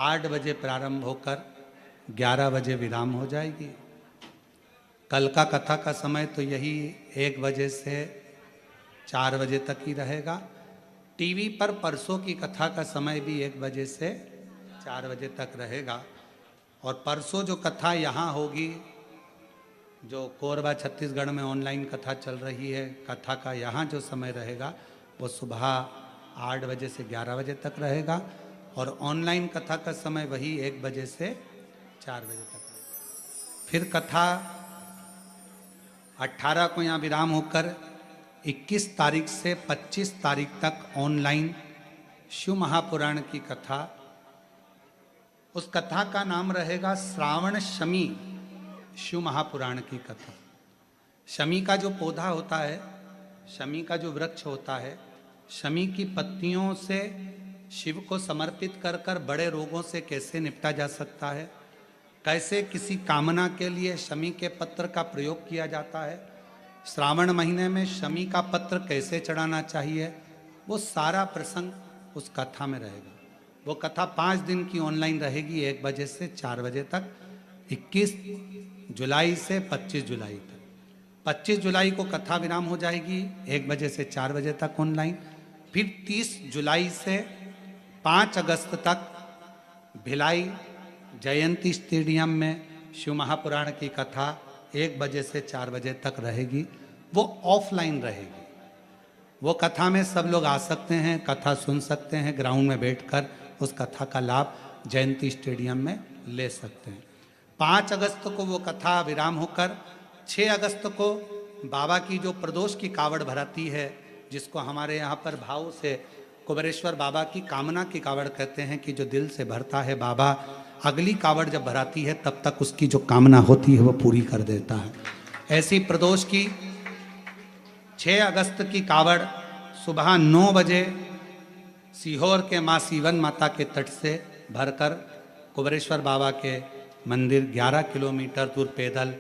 8 बजे प्रारंभ होकर 11 बजे विराम हो जाएगी। कल का कथा का समय तो यही 1 बजे से 4 बजे तक ही रहेगा। टीवी पर परसों की कथा का समय भी 1 बजे से 4 बजे तक रहेगा। और परसों जो कथा यहाँ होगी, जो कोरबा छत्तीसगढ़ में ऑनलाइन कथा चल रही है, कथा का यहाँ जो समय रहेगा वो सुबह 8 बजे से 11 बजे तक रहेगा। और ऑनलाइन कथा का समय वही 1 बजे से 4 बजे तक रहेगा। फिर कथा 18 को यहाँ विराम होकर 21 तारीख से 25 तारीख तक ऑनलाइन शिव महापुराण की कथा। उस कथा का नाम रहेगा श्रावण शमी शिव महापुराण की कथा। शमी का जो पौधा होता है, शमी का जो वृक्ष होता है, शमी की पत्तियों से शिव को समर्पित कर कर बड़े रोगों से कैसे निपटा जा सकता है, कैसे किसी कामना के लिए शमी के पत्र का प्रयोग किया जाता है, श्रावण महीने में शमी का पत्र कैसे चढ़ाना चाहिए, वो सारा प्रसंग उस कथा में रहेगा। वो कथा 5 दिन की ऑनलाइन रहेगी, 1 बजे से 4 बजे तक, 21 जुलाई से 25 जुलाई तक। 25 जुलाई को कथा विराम हो जाएगी 1 बजे से 4 बजे तक ऑनलाइन। फिर 30 जुलाई से 5 अगस्त तक भिलाई जयंती स्टेडियम में शिव महापुराण की कथा 1 बजे से 4 बजे तक रहेगी। वो ऑफलाइन रहेगी। वो कथा में सब लोग आ सकते हैं, कथा सुन सकते हैं, ग्राउंड में बैठकर उस कथा का लाभ जयंती स्टेडियम में ले सकते हैं। 5 अगस्त को वो कथा विराम होकर 6 अगस्त को बाबा की जो प्रदोष की कावड़ भराती है, जिसको हमारे यहाँ पर भाव से कुबेरेश्वर बाबा की कामना की कावड़ कहते हैं, कि जो दिल से भरता है बाबा अगली कावड़ जब भराती है तब तक उसकी जो कामना होती है वो पूरी कर देता है। ऐसी प्रदोष की 6 अगस्त की कावड़ सुबह 9 बजे सीहोर के माँ सीवन माता के तट से भरकर कुबेरेश्वर बाबा के मंदिर 11 किलोमीटर दूर पैदल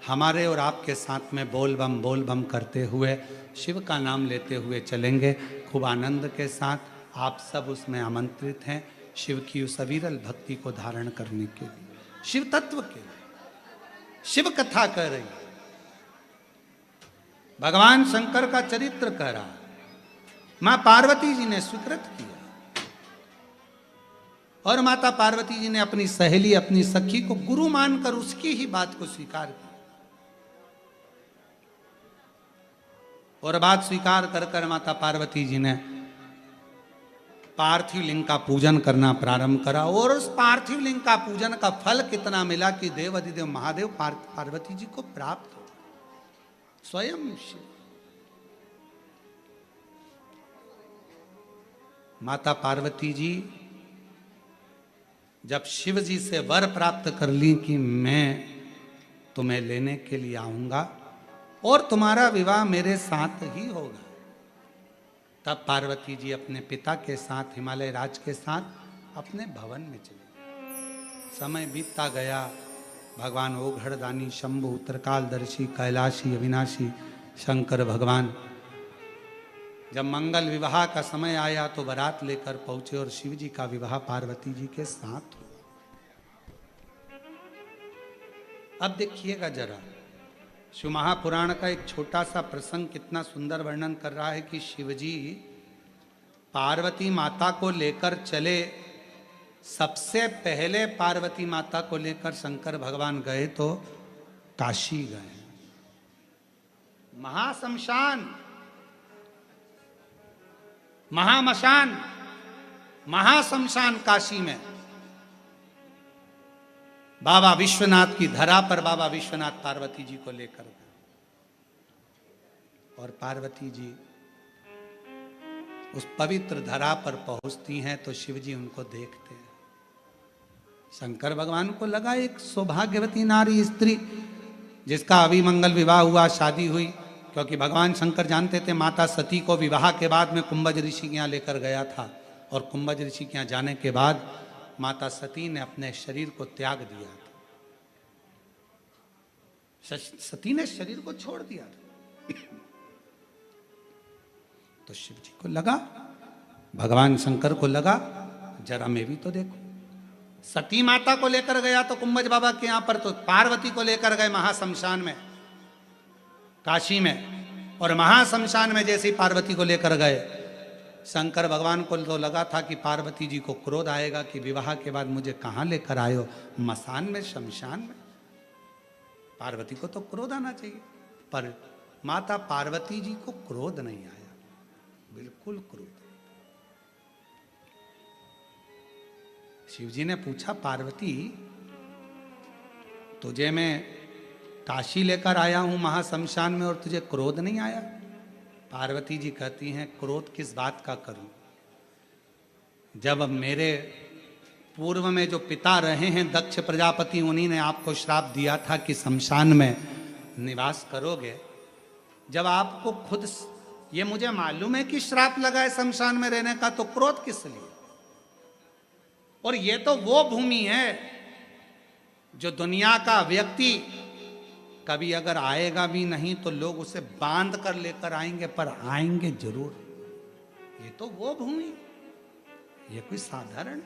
हमारे और आपके साथ में बोल बम करते हुए शिव का नाम लेते हुए चलेंगे। खूब आनंद के साथ आप सब उसमें आमंत्रित हैं, शिव की उस अविरल भक्ति को धारण करने के लिए, शिव तत्व के लिए शिव कथा कह रही है, भगवान शंकर का चरित्र कह रहा है। मां पार्वती जी ने स्वीकृत किया और माता पार्वती जी ने अपनी सहेली, अपनी सखी को गुरु मानकर उसकी ही बात को स्वीकार किया। और बात स्वीकार कर कर माता पार्वती जी ने पार्थिव लिंग का पूजन करना प्रारंभ करा। और उस पार्थिव लिंग का पूजन का फल कितना मिला कि देव अधिदेव महादेव पार्वती जी को प्राप्त हो, स्वयं शिव। माता पार्वती जी जब शिव जी से वर प्राप्त कर ली कि मैं तुम्हें लेने के लिए आऊंगा और तुम्हारा विवाह मेरे साथ ही होगा, तब पार्वती जी अपने पिता के साथ, हिमालय राज के साथ अपने भवन में चले। समय बीतता गया। भगवान ओघड़दानी, शंभु, उत्तरकालदर्शी, कैलाशी, अविनाशी शंकर भगवान जब मंगल विवाह का समय आया तो बारात लेकर पहुंचे और शिव जी का विवाह पार्वती जी के साथ हुआ। अब देखिएगा जरा, शिव महापुराण का एक छोटा सा प्रसंग कितना सुंदर वर्णन कर रहा है कि शिवजी पार्वती माता को लेकर चले। सबसे पहले पार्वती माता को लेकर शंकर भगवान गए तो काशी गए। महाशमशान, महामशान, महाशमशान काशी में बाबा विश्वनाथ की धरा पर बाबा विश्वनाथ पार्वती जी को लेकर गए और पार्वती जी उस पवित्र धरा पर पहुंचती हैं तो शिव जी उनको देखते हैं। शंकर भगवान को लगा एक सौभाग्यवती नारी, स्त्री जिसका अभिमंगल विवाह हुआ, शादी हुई, क्योंकि भगवान शंकर जानते थे माता सती को विवाह के बाद में कुंभज ऋषि के यहाँ लेकर गया था और कुंभज ऋषि के यहाँ जाने के बाद माता सती ने अपने शरीर को त्याग दिया था। सती ने शरीर को छोड़ दिया था। तो शिव जी को लगा, भगवान शंकर को लगा जरा मैं भी तो देखूं। सती माता को लेकर गया तो कुंभज बाबा के यहां पर, तो पार्वती को लेकर गए महाशमशान में काशी में। और महाशमशान में जैसे ही पार्वती को लेकर गए, शंकर भगवान को तो लगा था कि पार्वती जी को क्रोध आएगा कि विवाह के बाद मुझे कहां लेकर आए हो, मसान में, शमशान में। पार्वती को तो क्रोध आना चाहिए, पर माता पार्वती जी को क्रोध नहीं आया, बिल्कुल क्रोध। शिव जी ने पूछा, पार्वती तुझे मैं काशी लेकर आया हूं महाशमशान में और तुझे क्रोध नहीं आया? पार्वती जी कहती हैं, क्रोध किस बात का करूं, जब मेरे पूर्व में जो पिता रहे हैं दक्ष प्रजापति, उन्हीं ने आपको श्राप दिया था कि शमशान में निवास करोगे। जब आपको खुद ये मुझे मालूम है कि श्राप लगा है शमशान में रहने का, तो क्रोध किस लिए? और ये तो वो भूमि है जो दुनिया का व्यक्ति कभी अगर आएगा भी नहीं तो लोग उसे बांध कर लेकर आएंगे, पर आएंगे जरूर। ये तो वो भूमि, ये कोई साधारण।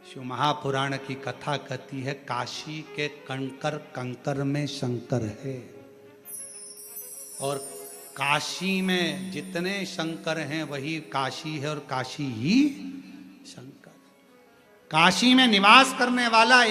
शिव महापुराण की कथा कहती है, काशी के कंकर कंकर में शंकर है, और काशी में जितने शंकर हैं वही काशी है, और काशी ही शंकर। काशी में निवास करने वाला